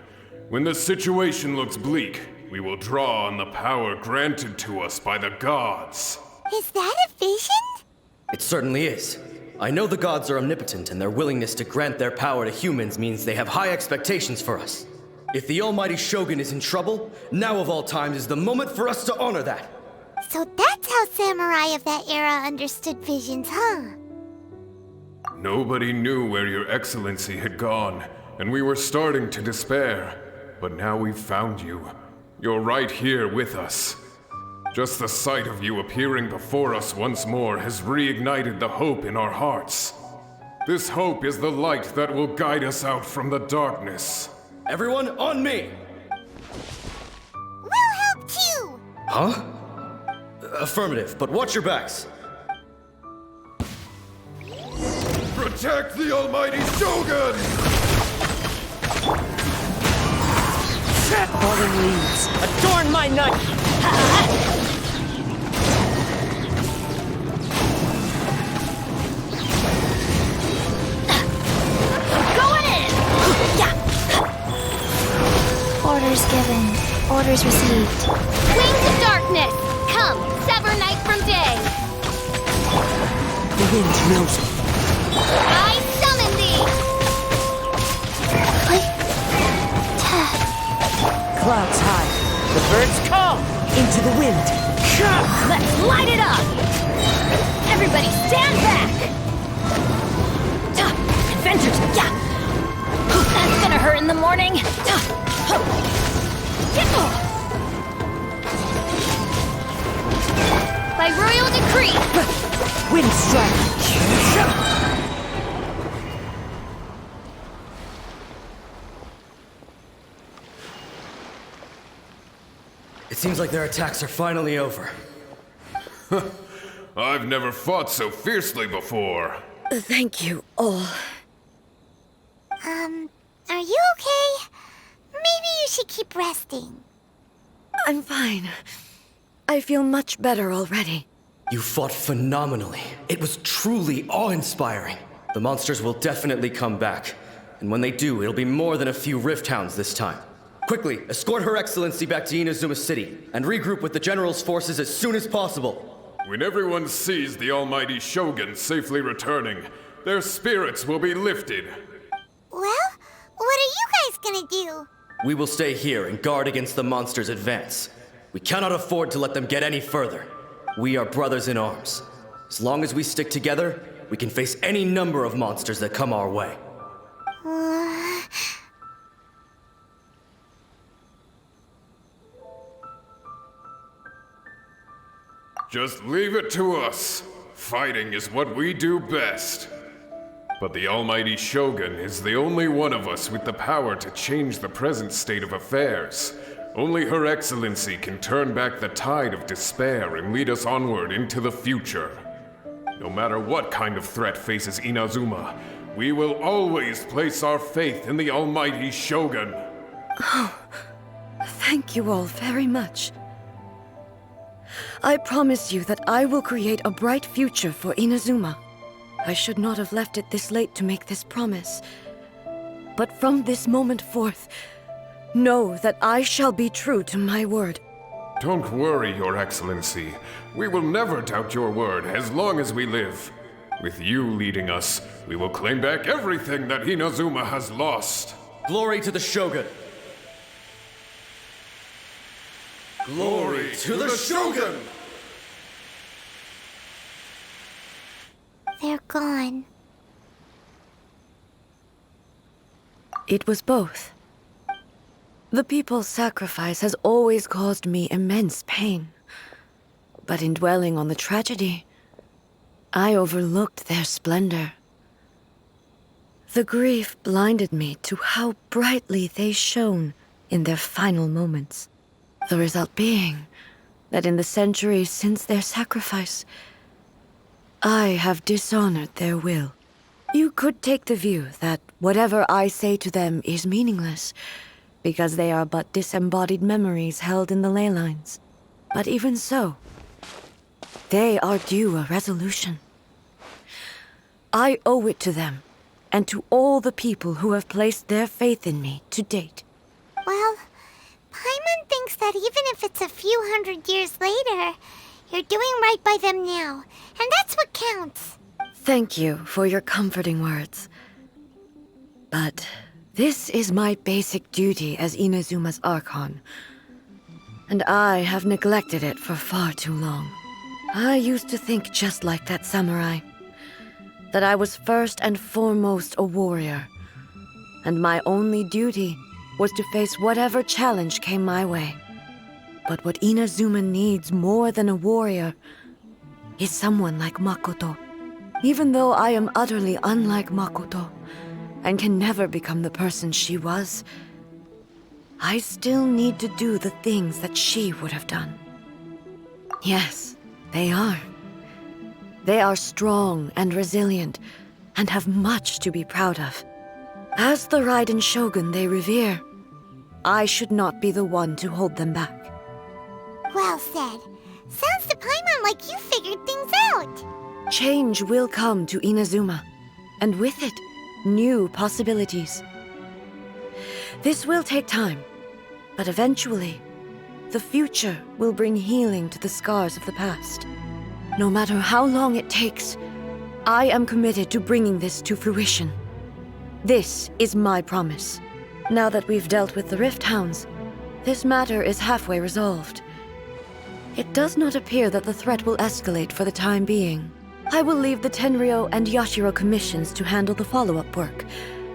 Speaker 11: When the situation looks bleak, we will draw on the power granted to us by the gods.
Speaker 2: Is that a vision?
Speaker 10: It certainly is. I know the gods are omnipotent, and their willingness to grant their power to humans means they have high expectations for us. If the Almighty Shogun is in trouble, now of all times is the moment for us to honor that.
Speaker 2: So that's how samurai of that era understood visions, huh?
Speaker 11: Nobody knew where Your Excellency had gone, and we were starting to despair. But now we've found you. You're right here with us. Just the sight of you appearing before us once more has reignited the hope in our hearts. This hope is the light that will guide us out from the darkness.
Speaker 10: Everyone, on me!
Speaker 2: We'll help too!
Speaker 10: Huh? Affirmative, but watch your backs.
Speaker 11: Protect the Almighty Shogun!
Speaker 3: Falling leaves, adorn my knife!
Speaker 5: Going in! Orders given. Orders received. Wings of darkness! Come, sever night from day!
Speaker 3: The wind knows me.
Speaker 5: I summon thee!
Speaker 3: Clouds high, the birds call into the wind.
Speaker 5: Let's light it up! Everybody stand back! Adventures, yeah! That's gonna hurt in the morning! By royal decree!
Speaker 3: Wind strike.
Speaker 10: It seems like their attacks are finally over.
Speaker 11: I've never fought so fiercely before.
Speaker 4: Thank you all.
Speaker 2: Are you okay? Maybe you should keep resting.
Speaker 4: I'm fine. I feel much better already.
Speaker 10: You fought phenomenally. It was truly awe-inspiring. The monsters will definitely come back. And when they do, it'll be more than a few Rift Hounds this time. Quickly, escort Her Excellency back to Inazuma City, and regroup with the General's forces as soon as possible.
Speaker 11: When everyone sees the Almighty Shogun safely returning, their spirits will be lifted.
Speaker 2: Well, what are you guys gonna do?
Speaker 10: We will stay here and guard against the monsters' advance. We cannot afford to let them get any further. We are brothers in arms. As long as we stick together, we can face any number of monsters that come our way.
Speaker 11: Just leave it to us. Fighting is what we do best. But the Almighty Shogun is the only one of us with the power to change the present state of affairs. Only Her Excellency can turn back the tide of despair and lead us onward into the future. No matter what kind of threat faces Inazuma, we will always place our faith in the almighty Shogun.
Speaker 4: Oh, thank you all very much. I promise you that I will create a bright future for Inazuma. I should not have left it this late to make this promise. But from this moment forth, know that I shall be true to my word.
Speaker 11: Don't worry, Your Excellency. We will never doubt your word as long as we live. With you leading us, we will claim back everything that Inazuma has lost.
Speaker 10: Glory to the Shogun!
Speaker 11: Glory to the Shogun!
Speaker 2: They're gone.
Speaker 4: It was both. The people's sacrifice has always caused me immense pain. But in dwelling on the tragedy, I overlooked their splendor. The grief blinded me to how brightly they shone in their final moments. The result being that in the centuries since their sacrifice, I have dishonored their will. You could take the view that whatever I say to them is meaningless, because they are but disembodied memories held in the ley lines. But even so, they are due a resolution. I owe it to them, and to all the people who have placed their faith in me to date.
Speaker 2: Well, Paimon thinks that even if it's a few hundred years later, you're doing right by them now, and that's what counts.
Speaker 4: Thank you for your comforting words. But this is my basic duty as Inazuma's Archon, and I have neglected it for far too long. I used to think just like that samurai, that I was first and foremost a warrior, and my only duty was to face whatever challenge came my way. But what Inazuma needs more than a warrior is someone like Makoto. Even though I am utterly unlike Makoto, and can never become the person she was, I still need to do the things that she would have done. Yes, they are. They are strong and resilient, and have much to be proud of. As the Raiden Shogun they revere, I should not be the one to hold them back.
Speaker 2: Well said. Sounds to Paimon like you figured things out.
Speaker 4: Change will come to Inazuma, and with it, new possibilities. This will take time, but eventually, the future will bring healing to the scars of the past. No matter how long it takes, I am committed to bringing this to fruition. This is my promise. Now that we've dealt with the Rift Hounds, this matter is halfway resolved. It does not appear that the threat will escalate for the time being. I will leave the Tenryo and Yashiro commissions to handle the follow-up work,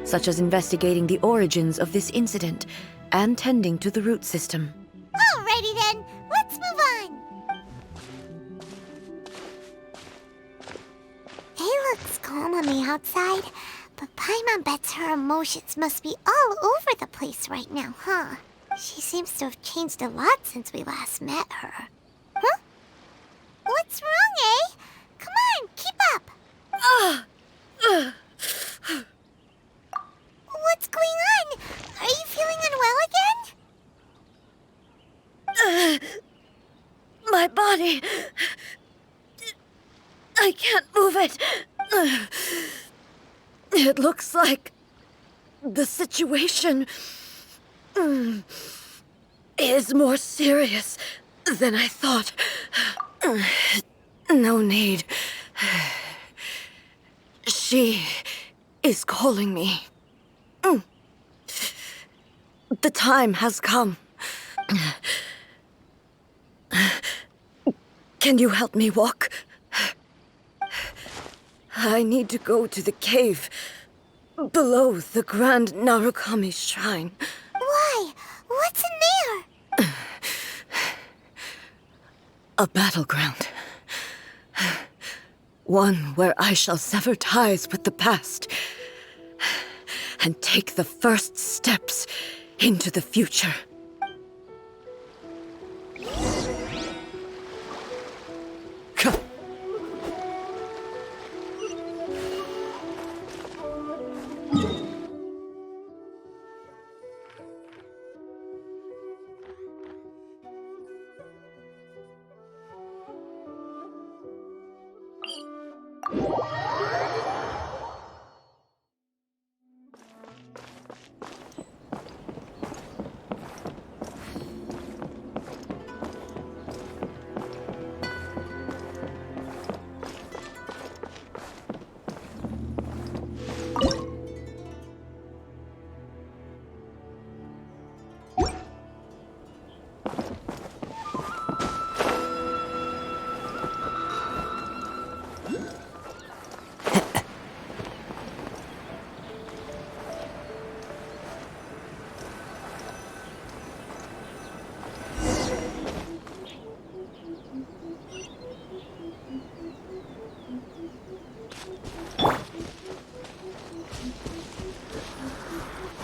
Speaker 4: such as investigating the origins of this incident and tending to the root system.
Speaker 2: Alrighty then, let's move on. It looks calm on the outside, but Paimon bets her emotions must be all over the place right now, huh? She seems to have changed a lot since we last met her. Huh? What's wrong, eh? Come on, keep up! What's going on? Are you feeling unwell again?
Speaker 4: My body... I can't move it. It looks like the situation is more serious than I thought. No need. She is calling me. The time has come. Can you help me walk? I need to go to the cave below the Grand Narukami Shrine.
Speaker 2: Why? What's in there?
Speaker 4: A battleground. One where I shall sever ties with the past and take the first steps into the future.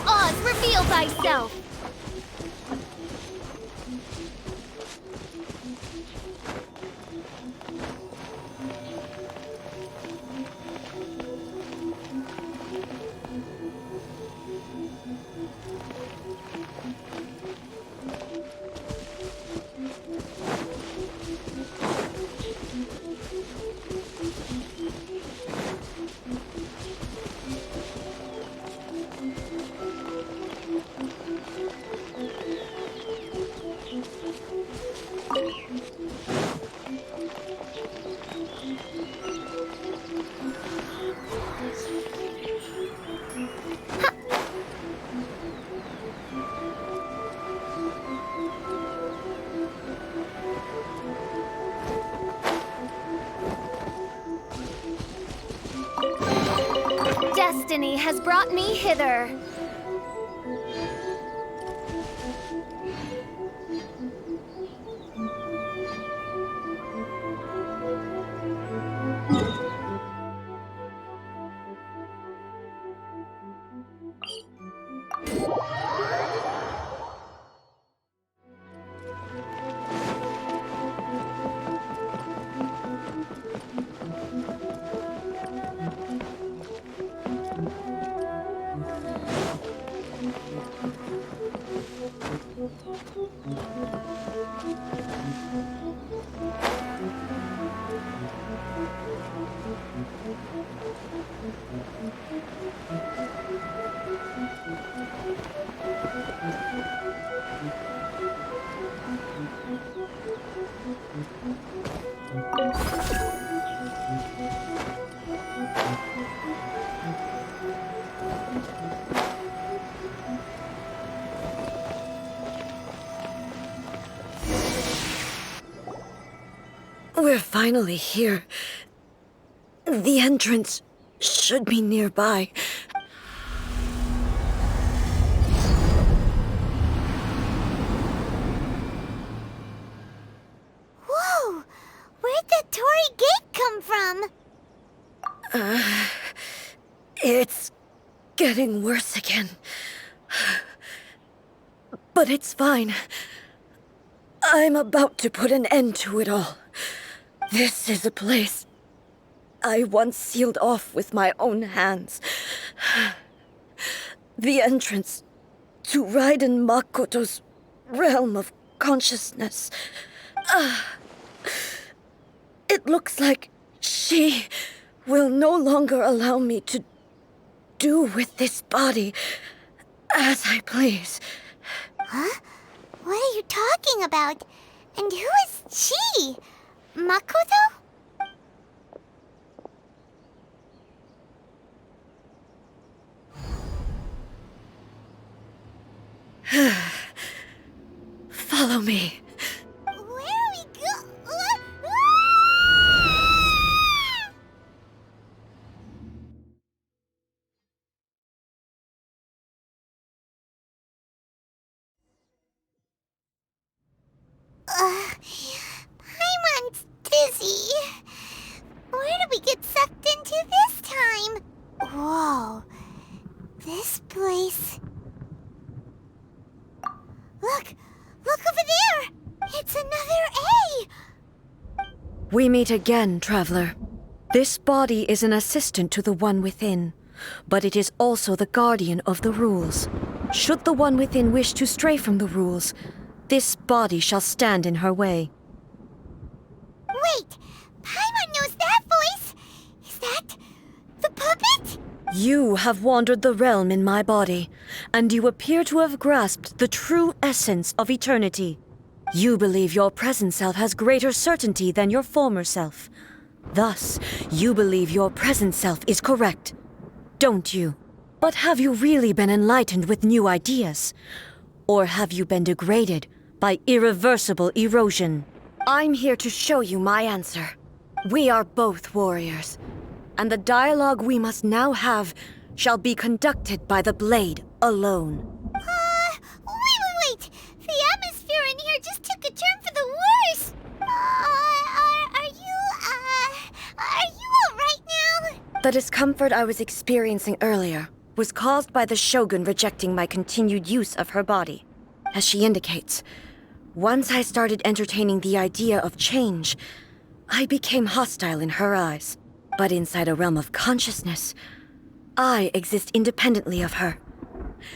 Speaker 5: Oz, reveal thyself! Destiny has brought me hither.
Speaker 4: We're finally here. The entrance should be nearby.
Speaker 2: Whoa! Where'd the Torii Gate come from?
Speaker 4: It's getting worse again. But it's fine. I'm about to put an end to it all. This is a place I once sealed off with my own hands. The entrance to Raiden Makoto's realm of consciousness. It looks like she will no longer allow me to do with this body as I please.
Speaker 2: Huh? What are you talking about? And who is she? Makoto?
Speaker 4: Follow me.
Speaker 2: Where are we Paimon's dizzy. Where did we get sucked into this time? Whoa. This place... Look! Look over there! It's another A!
Speaker 4: We meet again, traveler. This body is an assistant to the One Within, but it is also the guardian of the rules. Should the One Within wish to stray from the rules, this body shall stand in her way.
Speaker 2: Wait! Paimon knows that voice! Is that
Speaker 4: You have wandered the realm in my body, and you appear to have grasped the true essence of eternity. You believe your present self has greater certainty than your former self. Thus, you believe your present self is correct, don't you? But have you really been enlightened with new ideas? Or have you been degraded by irreversible erosion? I'm here to show you my answer. We are both warriors, and the dialogue we must now have shall be conducted by the blade alone.
Speaker 2: Wait! The atmosphere in here just took a turn for the worse! Are you alright now?
Speaker 4: The discomfort I was experiencing earlier was caused by the Shogun rejecting my continued use of her body. As she indicates, once I started entertaining the idea of change, I became hostile in her eyes. But inside a realm of consciousness, I exist independently of her.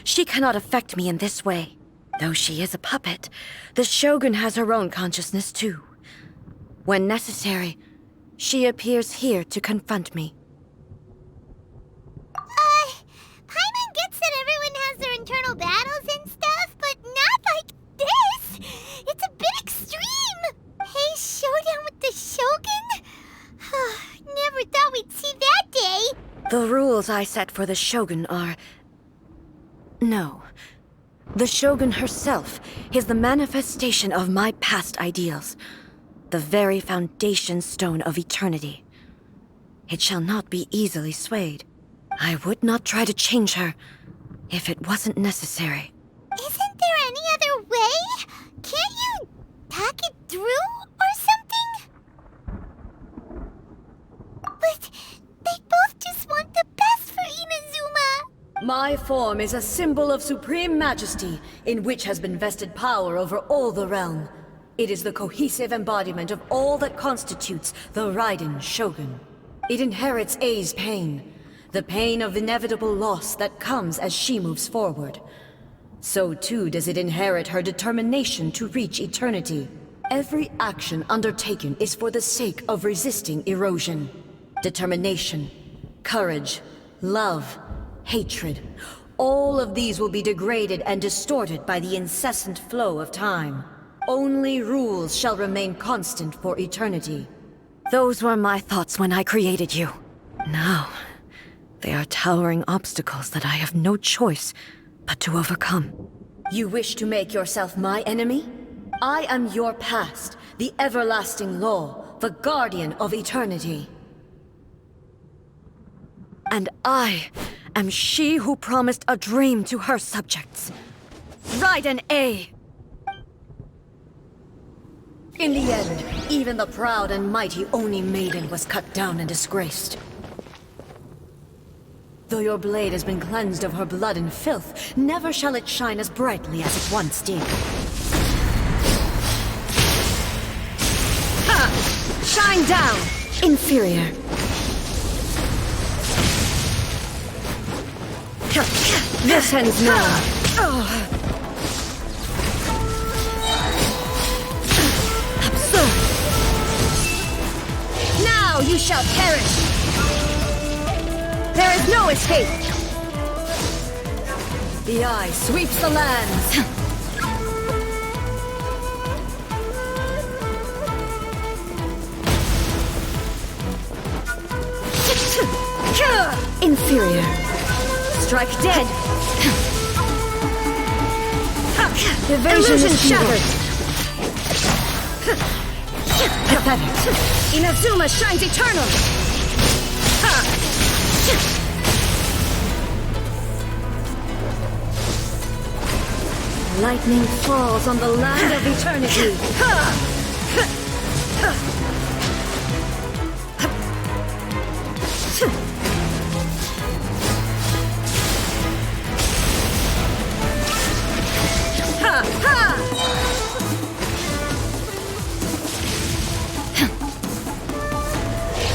Speaker 4: She cannot affect me in this way. Though she is a puppet, the Shogun has her own consciousness too. When necessary, she appears here to confront me.
Speaker 2: Paimon gets that everyone has their internal battles and stuff, but not like this! It's a bit extreme! Hey, showdown with the Shogun? Never thought we'd see that day!
Speaker 4: The rules I set for the Shogun are... No. The Shogun herself is the manifestation of my past ideals. The very foundation stone of eternity. It shall not be easily swayed. I would not try to change her if it wasn't necessary.
Speaker 2: Isn't there any other way? Can't you talk it through or something? But they both just want the best for Inazuma.
Speaker 4: My form is a symbol of supreme majesty, in which has been vested power over all the realm. It is the cohesive embodiment of all that constitutes the Raiden Shogun. It inherits Ei's pain, the pain of inevitable loss that comes as she moves forward. So too does it inherit her determination to reach eternity. Every action undertaken is for the sake of resisting erosion. Determination, courage, love, hatred. All of these will be degraded and distorted by the incessant flow of time. Only rules shall remain constant for eternity. Those were my thoughts when I created you. Now, they are towering obstacles that I have no choice but to overcome. You wish to make yourself my enemy? I am your past, the everlasting law, the guardian of eternity. And I am she who promised a dream to her subjects. Raiden A. In the end, even the proud and mighty Oni Maiden was cut down and disgraced. Though your blade has been cleansed of her blood and filth, never shall it shine as brightly as it once did. Ha! Shine down, inferior. This ends now. Absurd! Now you shall perish! There is no escape! The eye sweeps the lands! Inferior. Strike dead! Evasion is shattered! Pathetic. Inazuma shines eternal! Lightning falls on the land of eternity!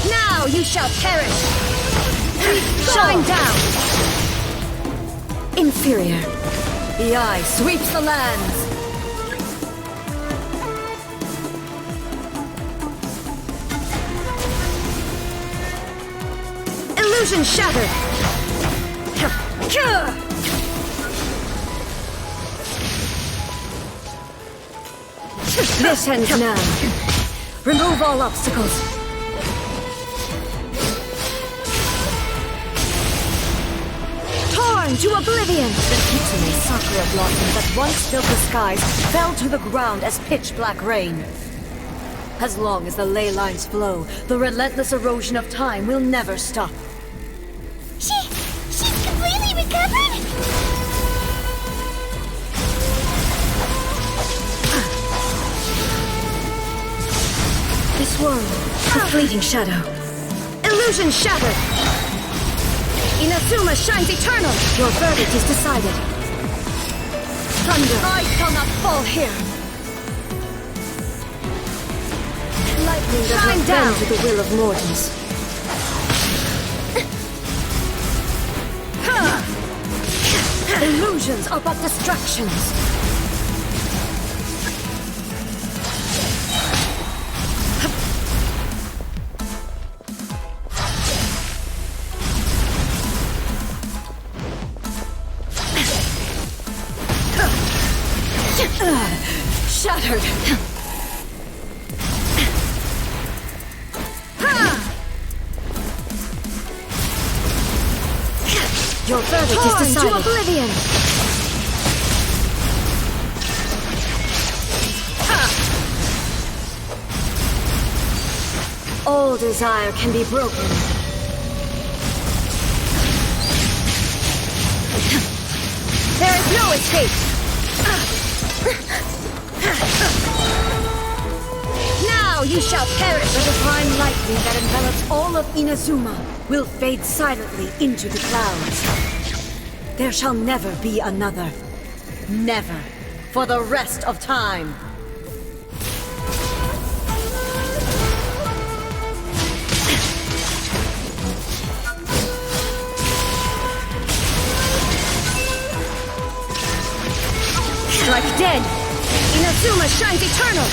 Speaker 4: Now you shall perish! Shine down! Inferior. The eye sweeps the lands! Illusion shattered! This ends now. Remove all obstacles. Torn to oblivion! The Kitsune sakura blossoms that once filled the skies fell to the ground as pitch-black rain. As long as the ley lines flow, the relentless erosion of time will never stop.
Speaker 2: She's completely recovered?
Speaker 4: This world, a fleeting shadow. Illusion shattered! Inazuma shines eternal! Your verdict is decided. Thunder, I shall not fall here! Lightning does not bend to the will of mortals. Illusions are but distractions. Shattered. Your verdict is decided. To oblivion. All desire can be broken. There is no escape. Now you shall perish! The divine lightning that envelops all of Inazuma will fade silently into the clouds. There shall never be another. Never. For the rest of time. Strike dead! Inazuma shines eternal!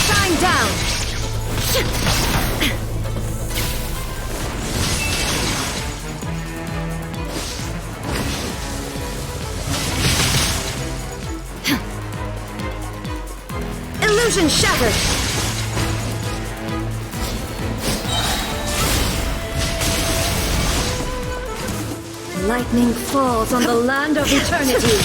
Speaker 4: Shine down! Illusion shattered! Lightning falls on the land of eternity.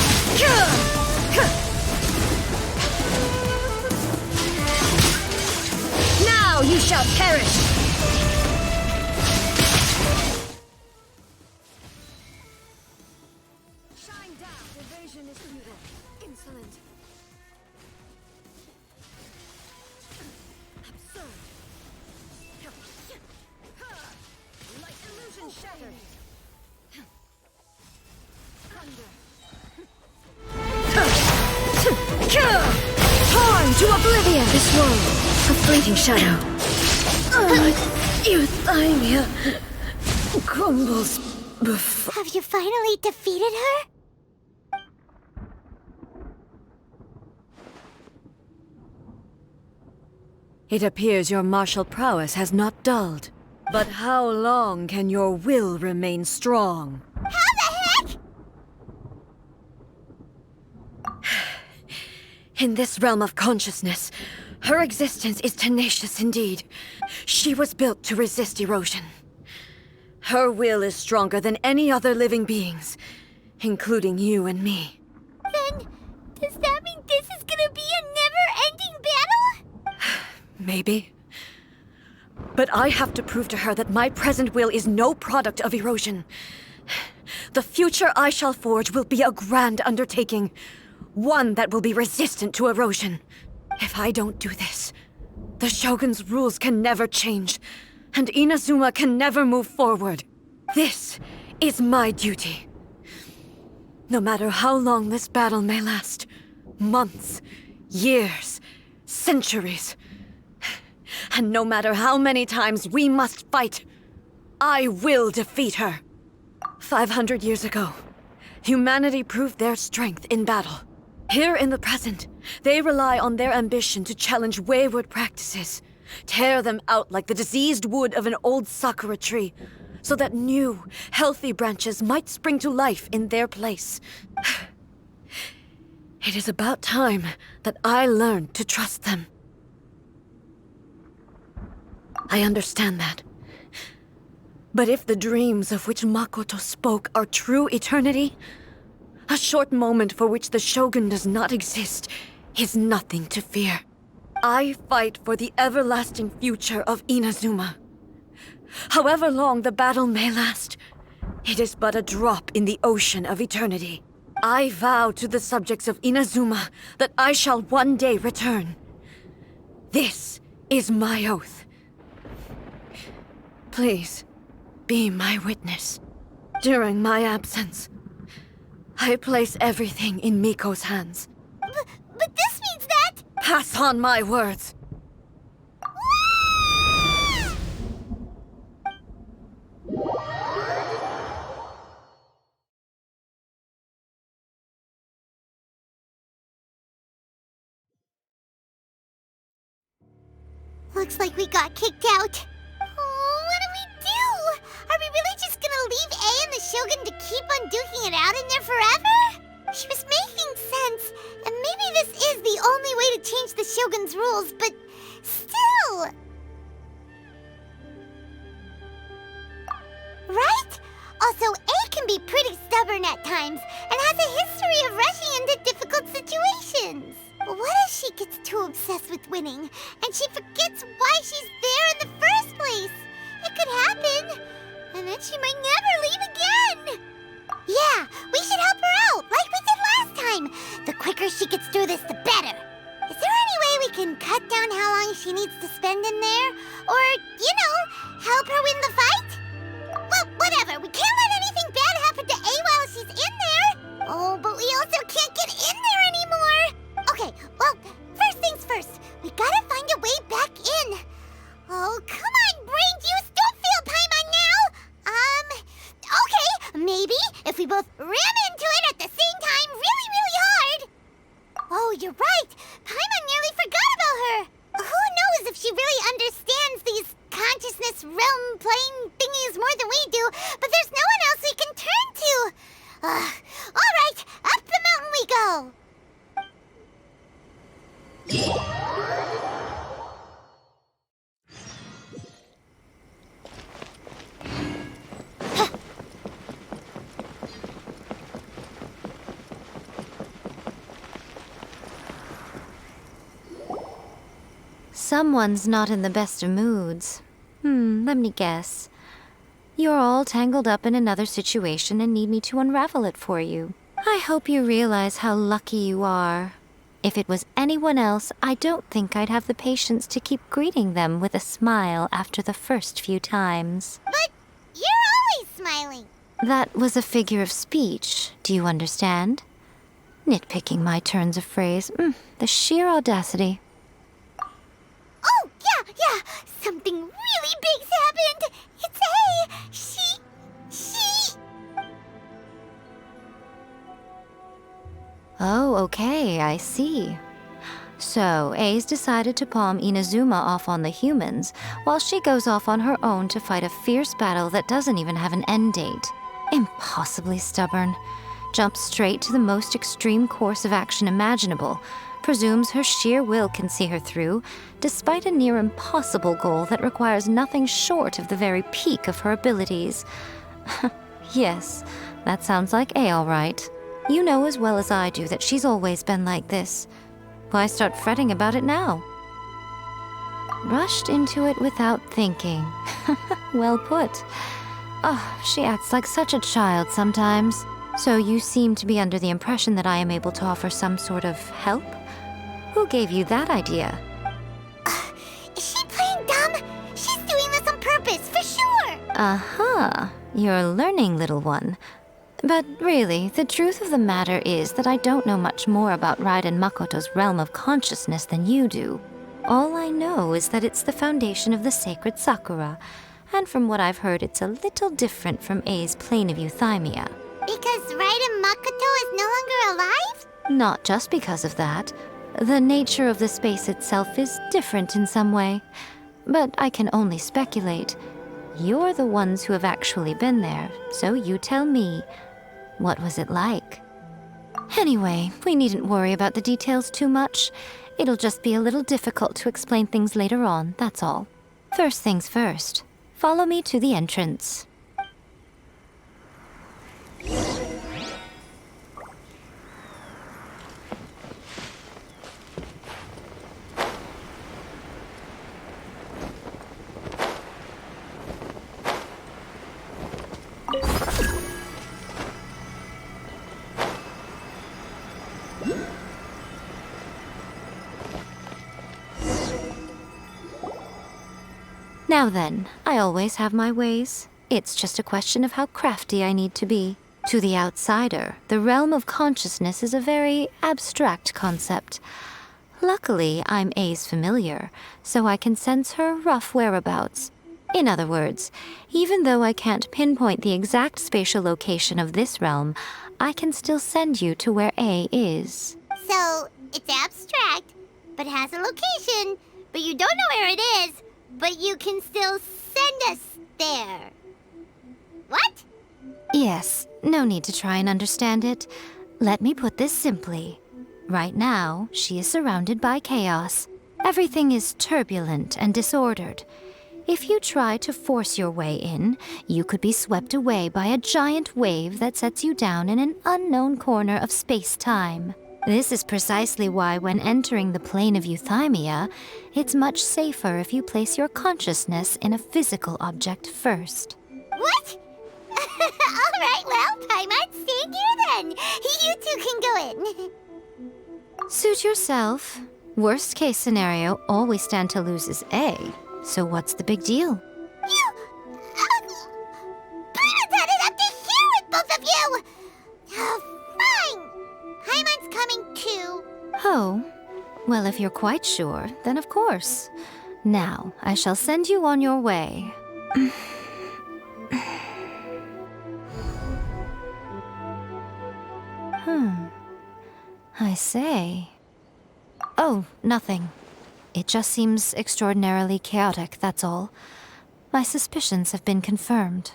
Speaker 4: Now you shall perish. Shine down. Evasion is evil. Insolent. Absurd. Light illusion shattered. Torn to oblivion! This world, a fleeting shadow. Euthymia crumbles before...
Speaker 2: Have you finally defeated her?
Speaker 4: It appears your martial prowess has not dulled. But how long can your will remain strong?
Speaker 2: How the heck?
Speaker 4: In this realm of consciousness, her existence is tenacious indeed. She was built to resist erosion. Her will is stronger than any other living being's, including you and me.
Speaker 2: Then, does that mean this is gonna be a never-ending battle?
Speaker 4: Maybe. But I have to prove to her that my present will is no product of erosion. The future I shall forge will be a grand undertaking. One that will be resistant to erosion. If I don't do this, the Shogun's rules can never change, and Inazuma can never move forward. This is my duty. No matter how long this battle may last, months, years, centuries, and no matter how many times we must fight, I will defeat her. 500 years ago, humanity proved their strength in battle. Here in the present, They rely on their ambition to challenge wayward practices, tear them out like the diseased wood of an old sakura tree, so that new, healthy branches might spring to life in their place. It is about time that I learned to trust them. I understand that. But if the dreams of which Makoto spoke are true eternity, a short moment for which the Shogun does not exist is nothing to fear. I fight for the everlasting future of Inazuma. However long the battle may last, it is but a drop in the ocean of eternity. I vow to the subjects of Inazuma that I shall one day return. This is my oath. Please, be my witness. During my absence, I place everything in Miko's hands.
Speaker 2: But this means that...
Speaker 4: Pass on my words.
Speaker 2: Looks like we got kicked out. Oh, what do we do? Are we really just gonna leave A and the Shogun to keep on duking it out in there forever? She was making sense, and maybe this is the only way to change the Shogun's rules, but still... Right? Also, A can be pretty stubborn at times, and has a history of rushing into difficult situations. What if she gets too obsessed with winning, and she forgets why she's there in the first place? It could happen, and then she might never leave again. Yeah, we should help her out, like we did last time. The quicker she gets through this, the better. Is there any way we can cut down how long she needs to spend in there? Or, help her win the fight? Well, whatever. We can't let anything bad happen to A while she's in there. Oh, but we also can't get in there anymore. Okay, well, first things first. We gotta find a way back in. Oh, come on, brain juice. Don't feel Paimon now. Okay, maybe if we both ram into it at the same time really, really hard. Oh, you're right. Paimon nearly forgot about her. Who knows if she really understands these consciousness realm plane thingies more than we do, but there's no one else we can turn to. All right, up the mountain we go.
Speaker 1: Someone's not in the best of moods. Let me guess. You're all tangled up in another situation and need me to unravel it for you. I hope you realize how lucky you are. If it was anyone else, I don't think I'd have the patience to keep greeting them with a smile after the first few times.
Speaker 2: But you're always smiling.
Speaker 1: That was a figure of speech, do you understand? Nitpicking my turns of phrase. The sheer audacity.
Speaker 2: Oh, yeah. Something really big's happened. It's A. She...
Speaker 1: Oh, okay, I see. So, A's decided to palm Inazuma off on the humans, while she goes off on her own to fight a fierce battle that doesn't even have an end date. Impossibly stubborn. Jumps straight to the most extreme course of action imaginable, presumes her sheer will can see her through, despite a near impossible goal that requires nothing short of the very peak of her abilities. Yes, that sounds like A all right. You know as well as I do that she's always been like this. Why start fretting about it now? Rushed into it without thinking. Well put. Oh, she acts like such a child sometimes. So you seem to be under the impression that I am able to offer some sort of help? Who gave you that idea?
Speaker 2: Is she playing dumb? She's doing this on purpose, for sure!
Speaker 1: Uh-huh. You're learning, little one. But really, the truth of the matter is that I don't know much more about Raiden Makoto's realm of consciousness than you do. All I know is that it's the foundation of the sacred Sakura, and from what I've heard, it's a little different from A's plane of euthymia.
Speaker 2: Because Raiden Makoto is no longer alive?
Speaker 1: Not just because of that.
Speaker 12: The nature of the space itself is different in some way, but I can only speculate. You're the ones who have actually been there, so you tell me, what was it like? Anyway, we needn't worry about the details too much. It'll just be a little difficult to explain things later on, that's all. First things first, follow me to the entrance. Now then, I always have my ways. It's just a question of how crafty I need to be. To the outsider, the realm of consciousness is a very abstract concept. Luckily, I'm A's familiar, so I can sense her rough whereabouts. In other words, even though I can't pinpoint the exact spatial location of this realm, I can still send you to where A is.
Speaker 2: So, it's abstract, but has a location, but you don't know where it is, but you can still send us there. What?
Speaker 12: Yes, no need to try and understand it. Let me put this simply. Right now, she is surrounded by chaos. Everything is turbulent and disordered. If you try to force your way in, you could be swept away by a giant wave that sets you down in an unknown corner of space-time. This is precisely why when entering the plane of euthymia, it's much safer if you place your consciousness in a physical object first.
Speaker 2: What? All right, well, Paimon, stay here then. You two can go in.
Speaker 12: Suit yourself. Worst case scenario, all we stand to lose is A. So what's the big deal?
Speaker 2: You... Paimon's had it up to here with both of you! Fine! Paimon's coming too.
Speaker 12: Oh, well, if you're quite sure, then of course. Now, I shall send you on your way. I say. Oh, nothing. It just seems extraordinarily chaotic, that's all. My suspicions have been confirmed.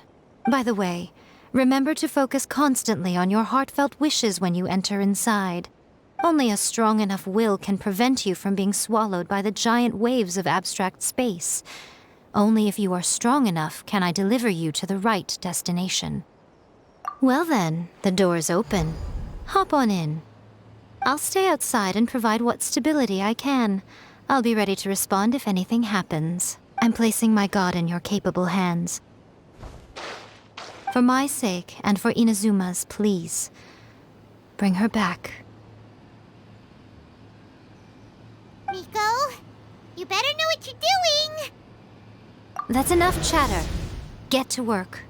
Speaker 12: By the way, remember to focus constantly on your heartfelt wishes when you enter inside. Only a strong enough will can prevent you from being swallowed by the giant waves of abstract space. Only if you are strong enough can I deliver you to the right destination. Well then, the door's open. Hop on in. I'll stay outside and provide what stability I can. I'll be ready to respond if anything happens. I'm placing my god in your capable hands. For my sake, and for Inazuma's, please. Bring her back.
Speaker 2: Miko, you better know what you're doing!
Speaker 12: That's enough chatter. Get to work.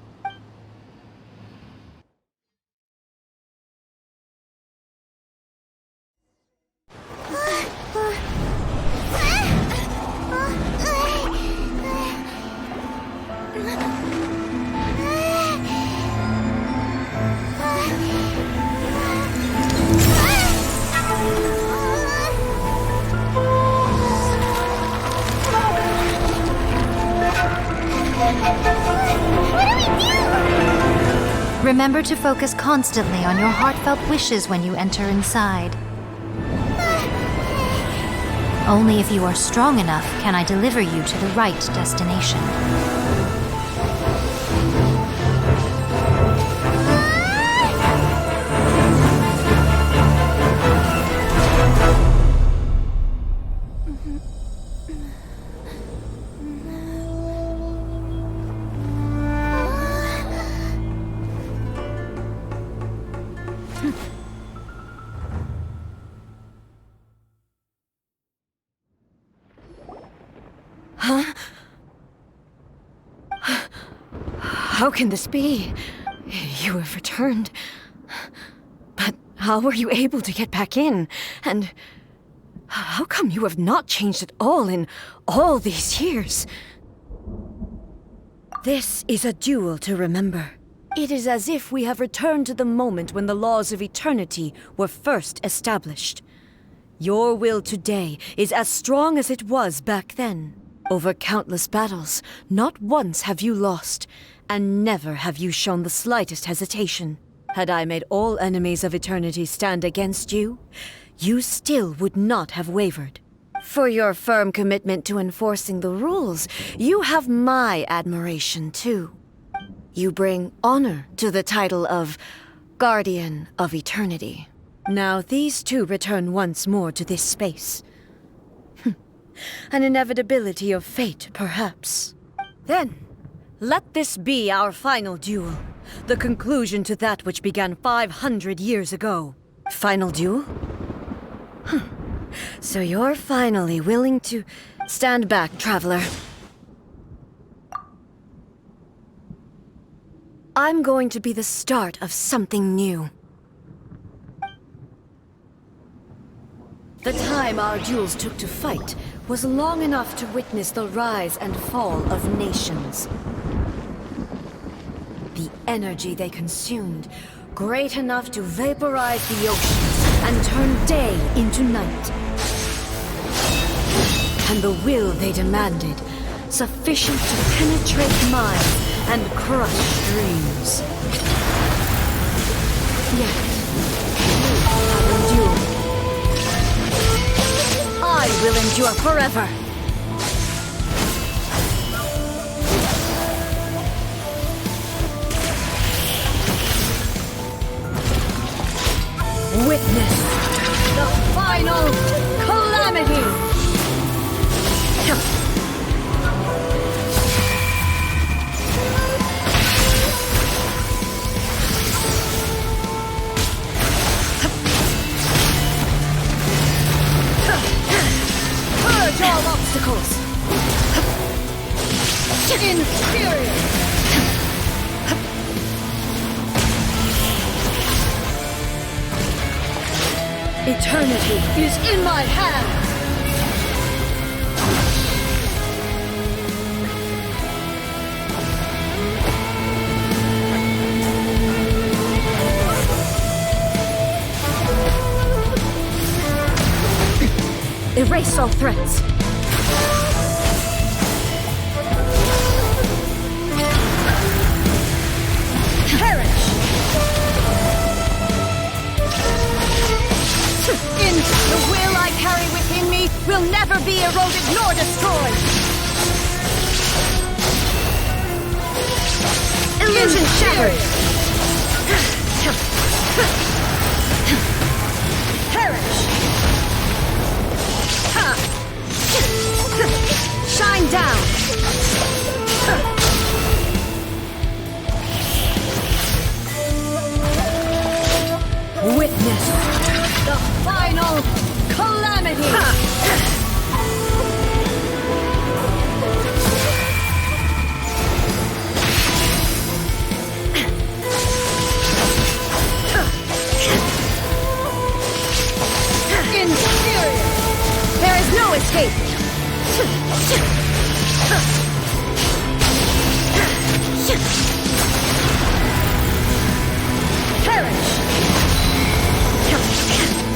Speaker 12: Remember to focus constantly on your heartfelt wishes when you enter inside. Only if you are strong enough can I deliver you to the right destination.
Speaker 4: How can this be? You have returned. But how were you able to get back in? And how come you have not changed at all in all these years? This is a duel to remember. It is as if we have returned to the moment when the laws of eternity were first established. Your will today is as strong as it was back then. Over countless battles, not once have you lost, and never have you shown the slightest hesitation. Had I made all enemies of eternity stand against you, you still would not have wavered. For your firm commitment to enforcing the rules, you have my admiration too. You bring honor to the title of Guardian of Eternity. Now these two return once more to this space. An inevitability of fate, perhaps. Then, let this be our final duel. The conclusion to that which began 500 years ago. Final duel? So you're finally willing to stand back, traveler. I'm going to be the start of something new. The time our duels took to fight was long enough to witness the rise and fall of nations. The energy they consumed, great enough to vaporize the oceans and turn day into night. And the will they demanded, sufficient to penetrate minds and crush dreams. Yet, you have endured. I will endure forever. Witness the final calamity! Purge all obstacles! Inferior! Eternity is in my hands! Erase all threats. Perish! The will I carry within me will never be eroded nor destroyed! Illusion shattered! Perish! Shine down! Witness the final calamity! Inferior! There is no escape! Perish!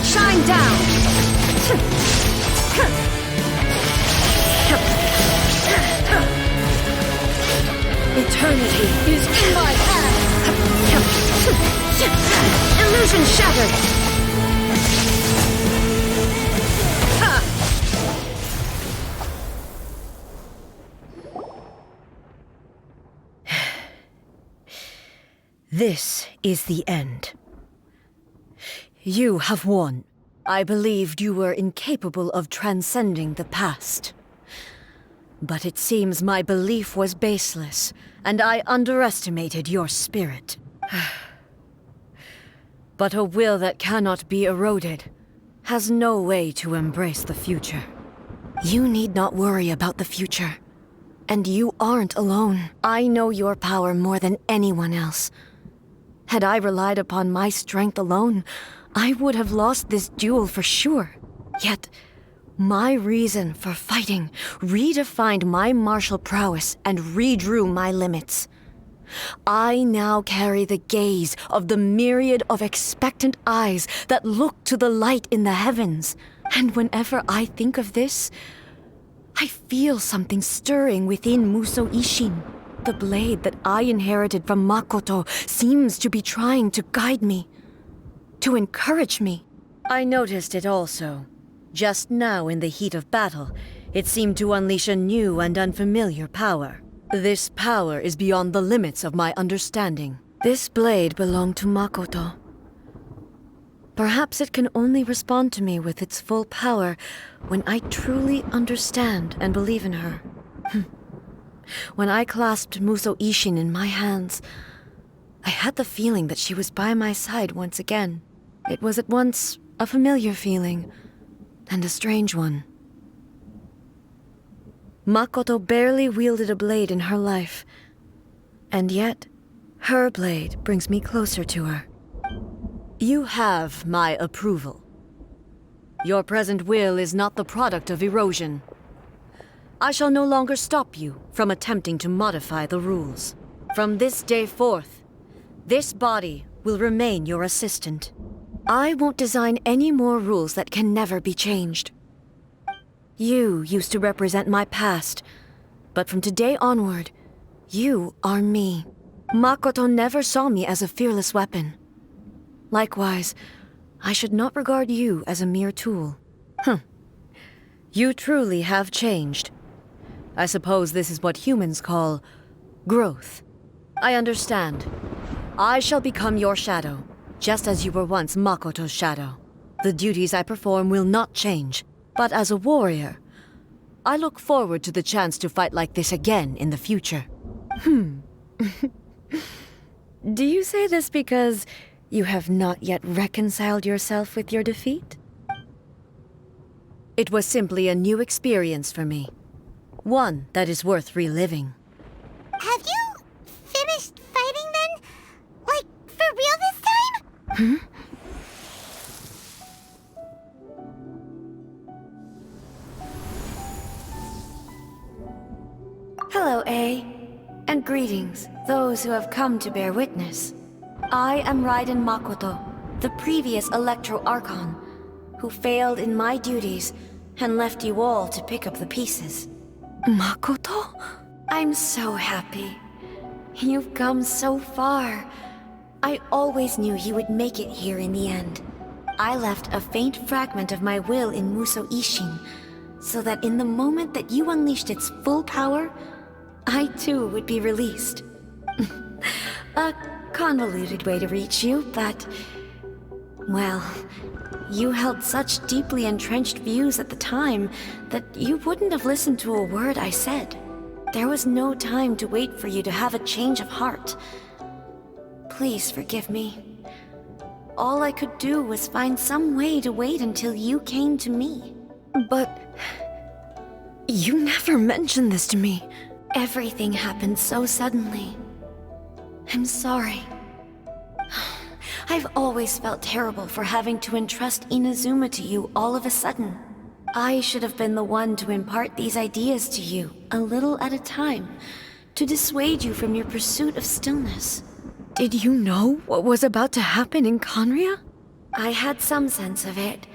Speaker 4: Shine down! Eternity is in my hands! Illusion shattered! This is the end. You have won. I believed you were incapable of transcending the past. But it seems my belief was baseless, and I underestimated your spirit. But a will that cannot be eroded has no way to embrace the future. You need not worry about the future. And you aren't alone. I know your power more than anyone else. Had I relied upon my strength alone, I would have lost this duel for sure. Yet, my reason for fighting redefined my martial prowess and redrew my limits. I now carry the gaze of the myriad of expectant eyes that look to the light in the heavens. And whenever I think of this, I feel something stirring within Musou Ishin. The blade that I inherited from Makoto seems to be trying to guide me, to encourage me. I noticed it also. Just now in the heat of battle, it seemed to unleash a new and unfamiliar power. This power is beyond the limits of my understanding. This blade belonged to Makoto. Perhaps it can only respond to me with its full power when I truly understand and believe in her. When I clasped Musou Ishin in my hands, I had the feeling that she was by my side once again. It was at once a familiar feeling and a strange one. Makoto barely wielded a blade in her life, and yet her blade brings me closer to her. You have my approval. Your present will is not the product of erosion. I shall no longer stop you from attempting to modify the rules. From this day forth, this body will remain your assistant. I won't design any more rules that can never be changed. You used to represent my past, but from today onward, you are me. Makoto never saw me as a fearless weapon. Likewise, I should not regard you as a mere tool. You truly have changed. I suppose this is what humans call growth. I understand. I shall become your shadow, just as you were once Makoto's shadow. The duties I perform will not change, but as a warrior, I look forward to the chance to fight like this again in the future. Do you say this because you have not yet reconciled yourself with your defeat? It was simply a new experience for me. One that is worth reliving.
Speaker 2: Have you finished fighting then? Like, for real this time?
Speaker 4: Hello, A. And greetings, those who have come to bear witness. I am Raiden Makoto, the previous Electro Archon, who failed in my duties and left you all to pick up the pieces. Makoto? I'm so happy. You've come so far. I always knew you would make it here in the end. I left a faint fragment of my will in Musou Ishin, so that in the moment that you unleashed its full power, I too would be released. A convoluted way to reach you, but... well, you held such deeply entrenched views at the time that you wouldn't have listened to a word I said. There was no time to wait for you to have a change of heart. Please forgive me. All I could do was find some way to wait until you came to me. But... you never mentioned this to me. Everything happened so suddenly. I'm sorry. I've always felt terrible for having to entrust Inazuma to you all of a sudden. I should have been the one to impart these ideas to you, a little at a time, to dissuade you from your pursuit of stillness. Did you know what was about to happen in Conria? I had some sense of it.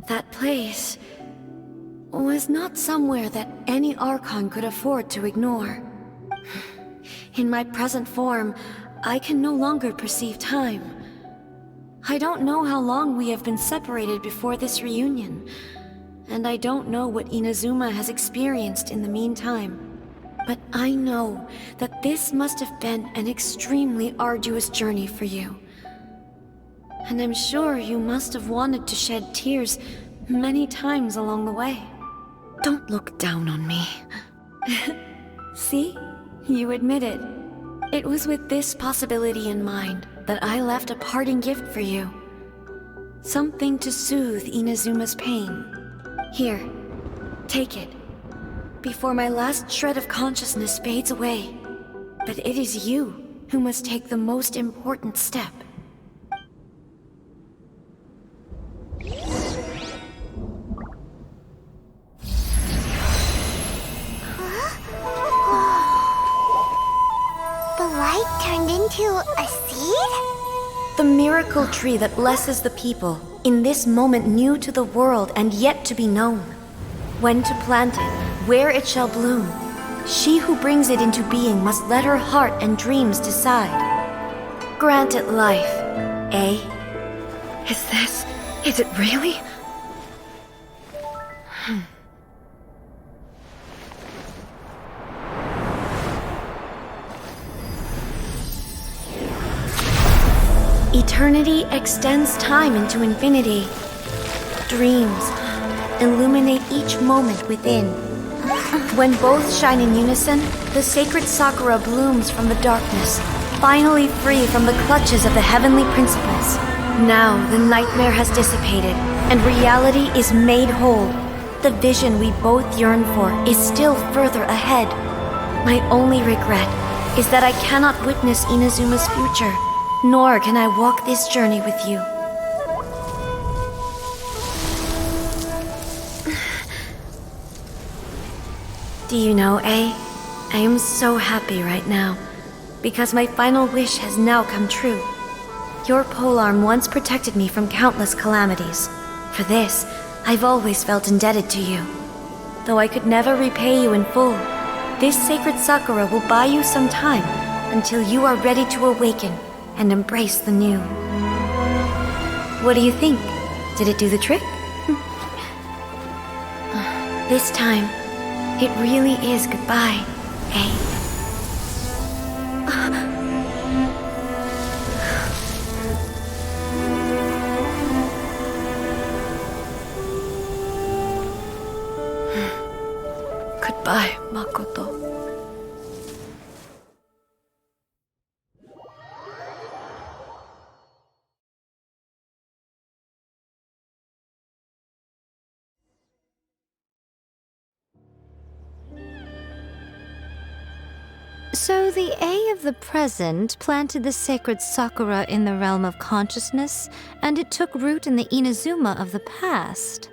Speaker 4: That place was not somewhere that any Archon could afford to ignore. In my present form, I can no longer perceive time. I don't know how long we have been separated before this reunion, and I don't know what Inazuma has experienced in the meantime. But I know that this must have been an extremely arduous journey for you. And I'm sure you must have wanted to shed tears many times along the way. Don't look down on me. See? You admit it. It was with this possibility in mind that I left a parting gift for you. Something to soothe Inazuma's pain. Here, take it. Before my last shred of consciousness fades away. But it is you who must take the most important step.
Speaker 2: To a seed?
Speaker 4: The miracle tree that blesses the people, in this moment new to the world and yet to be known. When to plant it, where it shall bloom. She who brings it into being must let her heart and dreams decide. Grant it life, eh? Is it really? Eternity extends time into infinity. Dreams illuminate each moment within. When both shine in unison, the sacred Sakura blooms from the darkness, finally free from the clutches of the heavenly principles. Now the nightmare has dissipated, and reality is made whole. The vision we both yearn for is still further ahead. My only regret is that I cannot witness Inazuma's future, nor can I walk this journey with you. Do you know, I am so happy right now, because my final wish has now come true. Your polearm once protected me from countless calamities. For this, I've always felt indebted to you. Though I could never repay you in full, this sacred Sakura will buy you some time until you are ready to awaken and embrace the new. What do you think? Did it do the trick? This time, it really is goodbye, eh? Goodbye, Makoto.
Speaker 12: So the A of the present planted the sacred Sakura in the realm of consciousness, and it took root in the Inazuma of the past.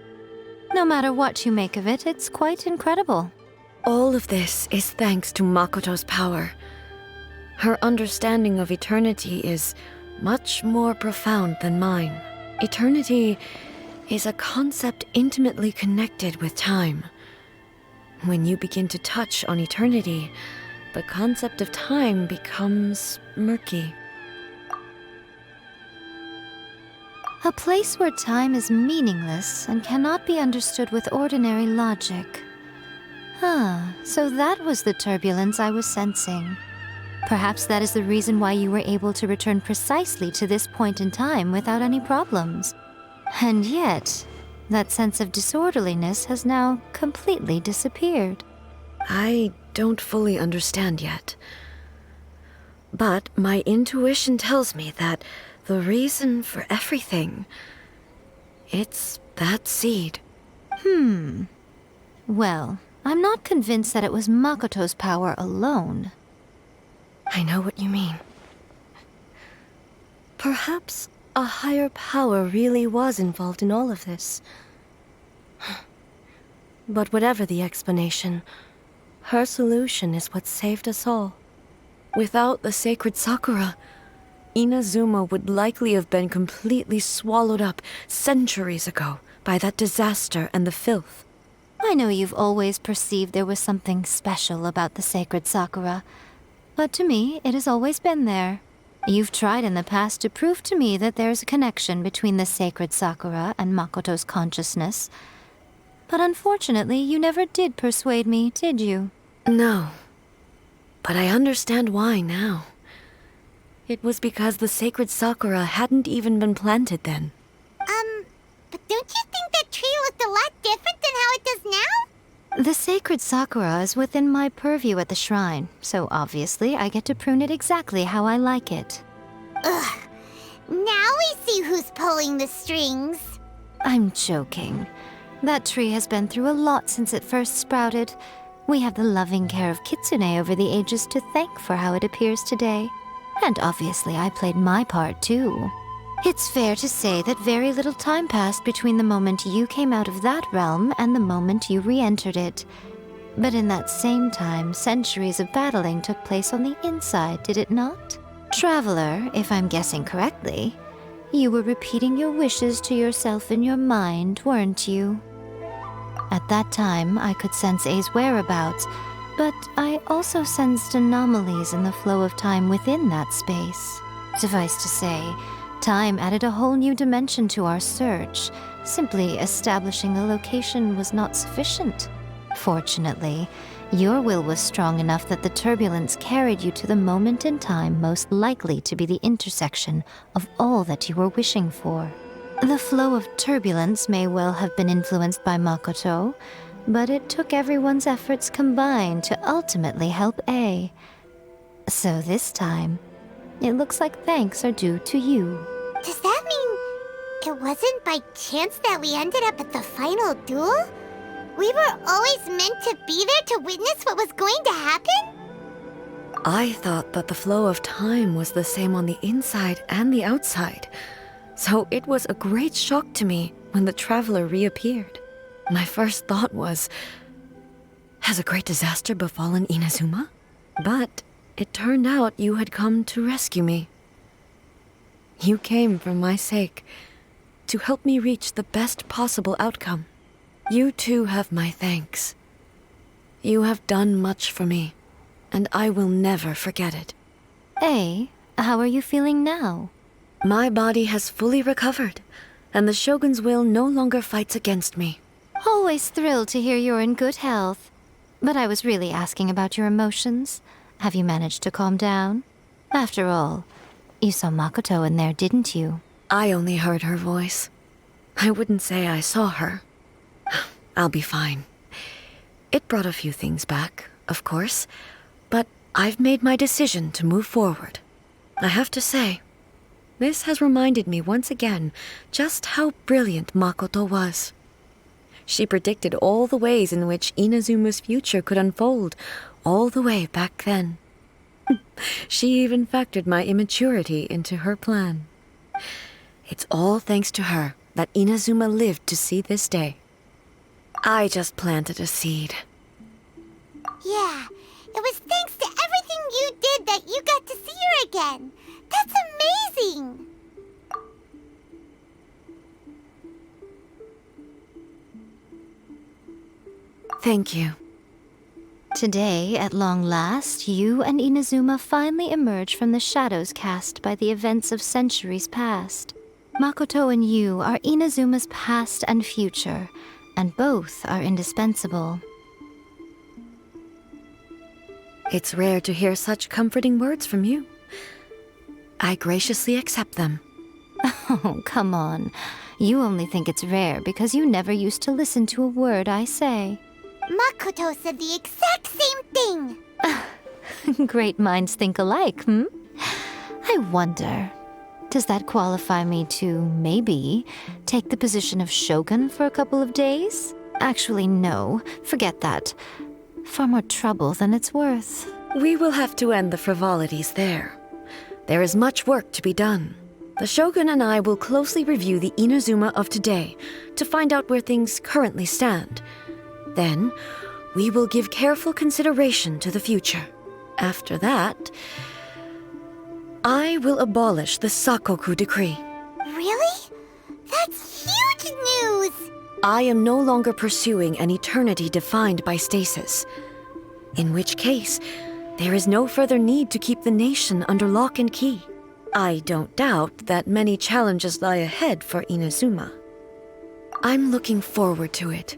Speaker 12: No matter what you make of it, it's quite incredible.
Speaker 4: All of this is thanks to Makoto's power. Her understanding of eternity is much more profound than mine. Eternity is a concept intimately connected with time. When you begin to touch on eternity, the concept of time becomes murky.
Speaker 12: A place where time is meaningless and cannot be understood with ordinary logic. So that was the turbulence I was sensing. Perhaps that is the reason why you were able to return precisely to this point in time without any problems. And yet, that sense of disorderliness has now completely disappeared.
Speaker 4: I don't fully understand yet. But my intuition tells me that the reason for everything, it's that seed.
Speaker 12: Well, I'm not convinced that it was Makoto's power alone.
Speaker 4: I know what you mean. Perhaps a higher power really was involved in all of this. But whatever the explanation, her solution is what saved us all. Without the sacred Sakura, Inazuma would likely have been completely swallowed up centuries ago by that disaster and the filth.
Speaker 12: I know you've always perceived there was something special about the sacred Sakura, but to me, it has always been there. You've tried in the past to prove to me that there's a connection between the sacred Sakura and Makoto's consciousness, but unfortunately, you never did persuade me, did you?
Speaker 4: No, but I understand why now. It was because the sacred Sakura hadn't even been planted then.
Speaker 2: But don't you think that tree looked a lot different than how it does now?
Speaker 12: The sacred Sakura is within my purview at the shrine, so obviously I get to prune it exactly how I like it.
Speaker 2: Ugh. Now we see who's pulling the strings.
Speaker 12: I'm joking. That tree has been through a lot since it first sprouted. We have the loving care of Kitsune over the ages to thank for how it appears today. And obviously I played my part too. It's fair to say that very little time passed between the moment you came out of that realm and the moment you re-entered it. But in that same time, centuries of battling took place on the inside, did it not? Traveler, if I'm guessing correctly, you were repeating your wishes to yourself in your mind, weren't you? At that time, I could sense A's whereabouts, but I also sensed anomalies in the flow of time within that space. Suffice to say, time added a whole new dimension to our search. Simply establishing a location was not sufficient. Fortunately, your will was strong enough that the turbulence carried you to the moment in time most likely to be the intersection of all that you were wishing for. The flow of turbulence may well have been influenced by Makoto, but it took everyone's efforts combined to ultimately help A. So this time, it looks like thanks are due to you.
Speaker 2: Does that mean it wasn't by chance that we ended up at the final duel? We were always meant to be there to witness what was going to happen?
Speaker 4: I thought that the flow of time was the same on the inside and the outside, so it was a great shock to me when the traveler reappeared. My first thought was, has a great disaster befallen Inazuma? But it turned out you had come to rescue me. You came for my sake, to help me reach the best possible outcome. You too have my thanks. You have done much for me, and I will never forget it.
Speaker 12: A, how are you feeling now?
Speaker 4: My body has fully recovered, and the Shogun's will no longer fights against me.
Speaker 12: Always thrilled to hear you're in good health. But I was really asking about your emotions. Have you managed to calm down? After all, you saw Makoto in there, didn't you?
Speaker 4: I only heard her voice. I wouldn't say I saw her. I'll be fine. It brought a few things back, of course, but I've made my decision to move forward. I have to say, this has reminded me once again just how brilliant Makoto was. She predicted all the ways in which Inazuma's future could unfold, all the way back then. She even factored my immaturity into her plan. It's all thanks to her that Inazuma lived to see this day. I just planted a seed.
Speaker 2: Yeah, it was thanks to everything you did that you got to see her again. That's amazing!
Speaker 4: Thank you.
Speaker 12: Today, at long last, you and Inazuma finally emerge from the shadows cast by the events of centuries past. Makoto and you are Inazuma's past and future, and both are indispensable.
Speaker 4: It's rare to hear such comforting words from you. I graciously accept them.
Speaker 12: Oh, come on. You only think it's rare because you never used to listen to a word I say.
Speaker 2: Makoto said the exact same thing!
Speaker 12: Great minds think alike, hmm? I wonder, does that qualify me to, maybe, take the position of Shogun for a couple of days? Actually, no. Forget that. Far more trouble than it's worth.
Speaker 4: We will have to end the frivolities there. There is much work to be done. The Shogun and I will closely review the Inazuma of today to find out where things currently stand. Then, we will give careful consideration to the future. After that, I will abolish the Sakoku decree.
Speaker 2: Really? That's huge news!
Speaker 4: I am no longer pursuing an eternity defined by stasis. In which case, there is no further need to keep the nation under lock and key. I don't doubt that many challenges lie ahead for Inazuma. I'm looking forward to it.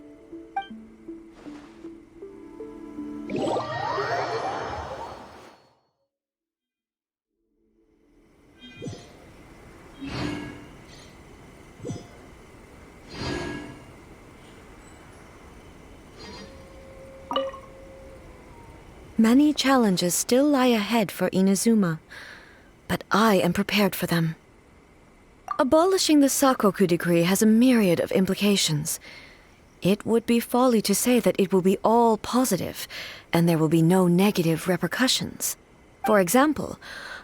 Speaker 4: Many challenges still lie ahead for Inazuma, but I am prepared for them. Abolishing the Sakoku decree has a myriad of implications. It would be folly to say that it will be all positive, and there will be no negative repercussions. For example,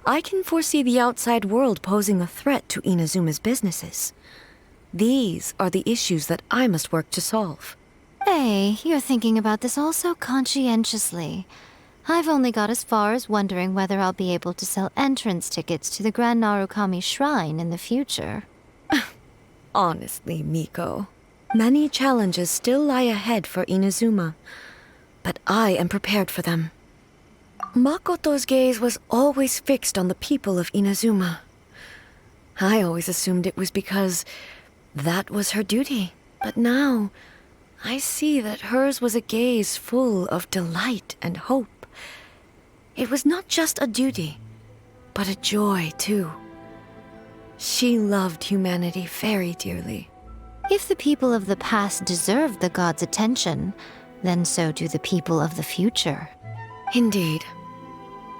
Speaker 4: I can foresee the outside world posing a threat to Inazuma's businesses. These are the issues that I must work to solve.
Speaker 12: Hey, you're thinking about this all so conscientiously. I've only got as far as wondering whether I'll be able to sell entrance tickets to the Grand Narukami Shrine in the future.
Speaker 4: Honestly, Miko, many challenges still lie ahead for Inazuma, but I am prepared for them. Makoto's gaze was always fixed on the people of Inazuma. I always assumed it was because that was her duty, but now I see that hers was a gaze full of delight and hope. It was not just a duty, but a joy, too. She loved humanity very dearly.
Speaker 12: If the people of the past deserve the god's attention, then so do the people of the future.
Speaker 4: Indeed.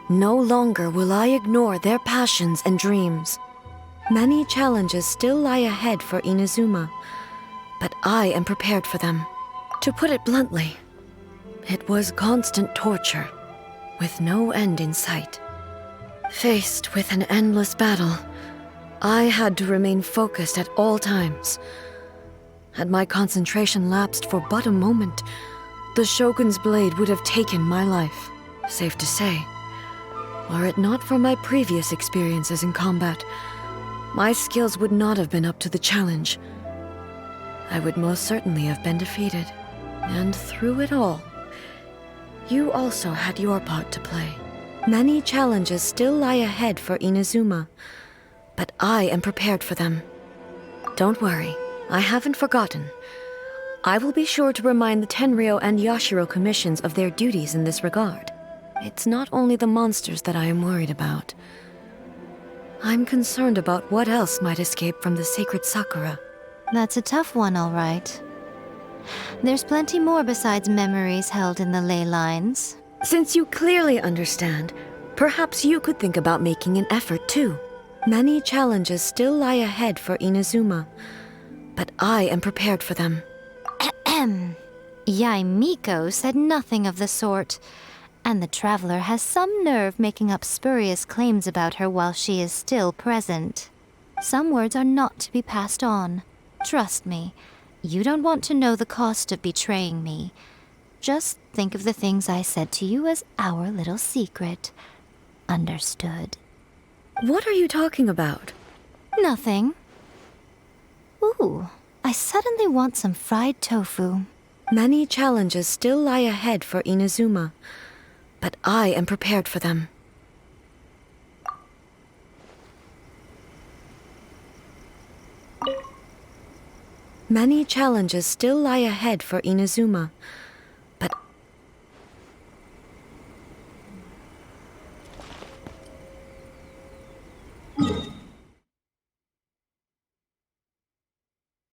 Speaker 4: No longer will I ignore their passions and dreams. Many challenges still lie ahead for Inazuma, but I am prepared for them. To put it bluntly, it was constant torture, with no end in sight. Faced with an endless battle, I had to remain focused at all times. Had my concentration lapsed for but a moment, the Shogun's blade would have taken my life. Safe to say, were it not for my previous experiences in combat, my skills would not have been up to the challenge. I would most certainly have been defeated. And through it all, you also had your part to play. Many challenges still lie ahead for Inazuma, but I am prepared for them. Don't worry, I haven't forgotten. I will be sure to remind the Tenryo and Yashiro commissions of their duties in this regard. It's not only the monsters that I am worried about. I'm concerned about what else might escape from the sacred Sakura.
Speaker 12: That's a tough one, all right. There's plenty more besides memories held in the ley lines.
Speaker 4: Since you clearly understand, perhaps you could think about making an effort too. Many challenges still lie ahead for Inazuma, but I am prepared for them.
Speaker 12: Yai Miko said nothing of the sort, and the traveler has some nerve making up spurious claims about her while she is still present. Some words are not to be passed on. Trust me, you don't want to know the cost of betraying me. Just think of the things I said to you as our little secret. Understood?
Speaker 4: What are you talking about?
Speaker 12: Nothing. Ooh, I suddenly want some fried tofu.
Speaker 4: Many challenges still lie ahead for Inazuma, but I am prepared for them. Many challenges still lie ahead for Inazuma,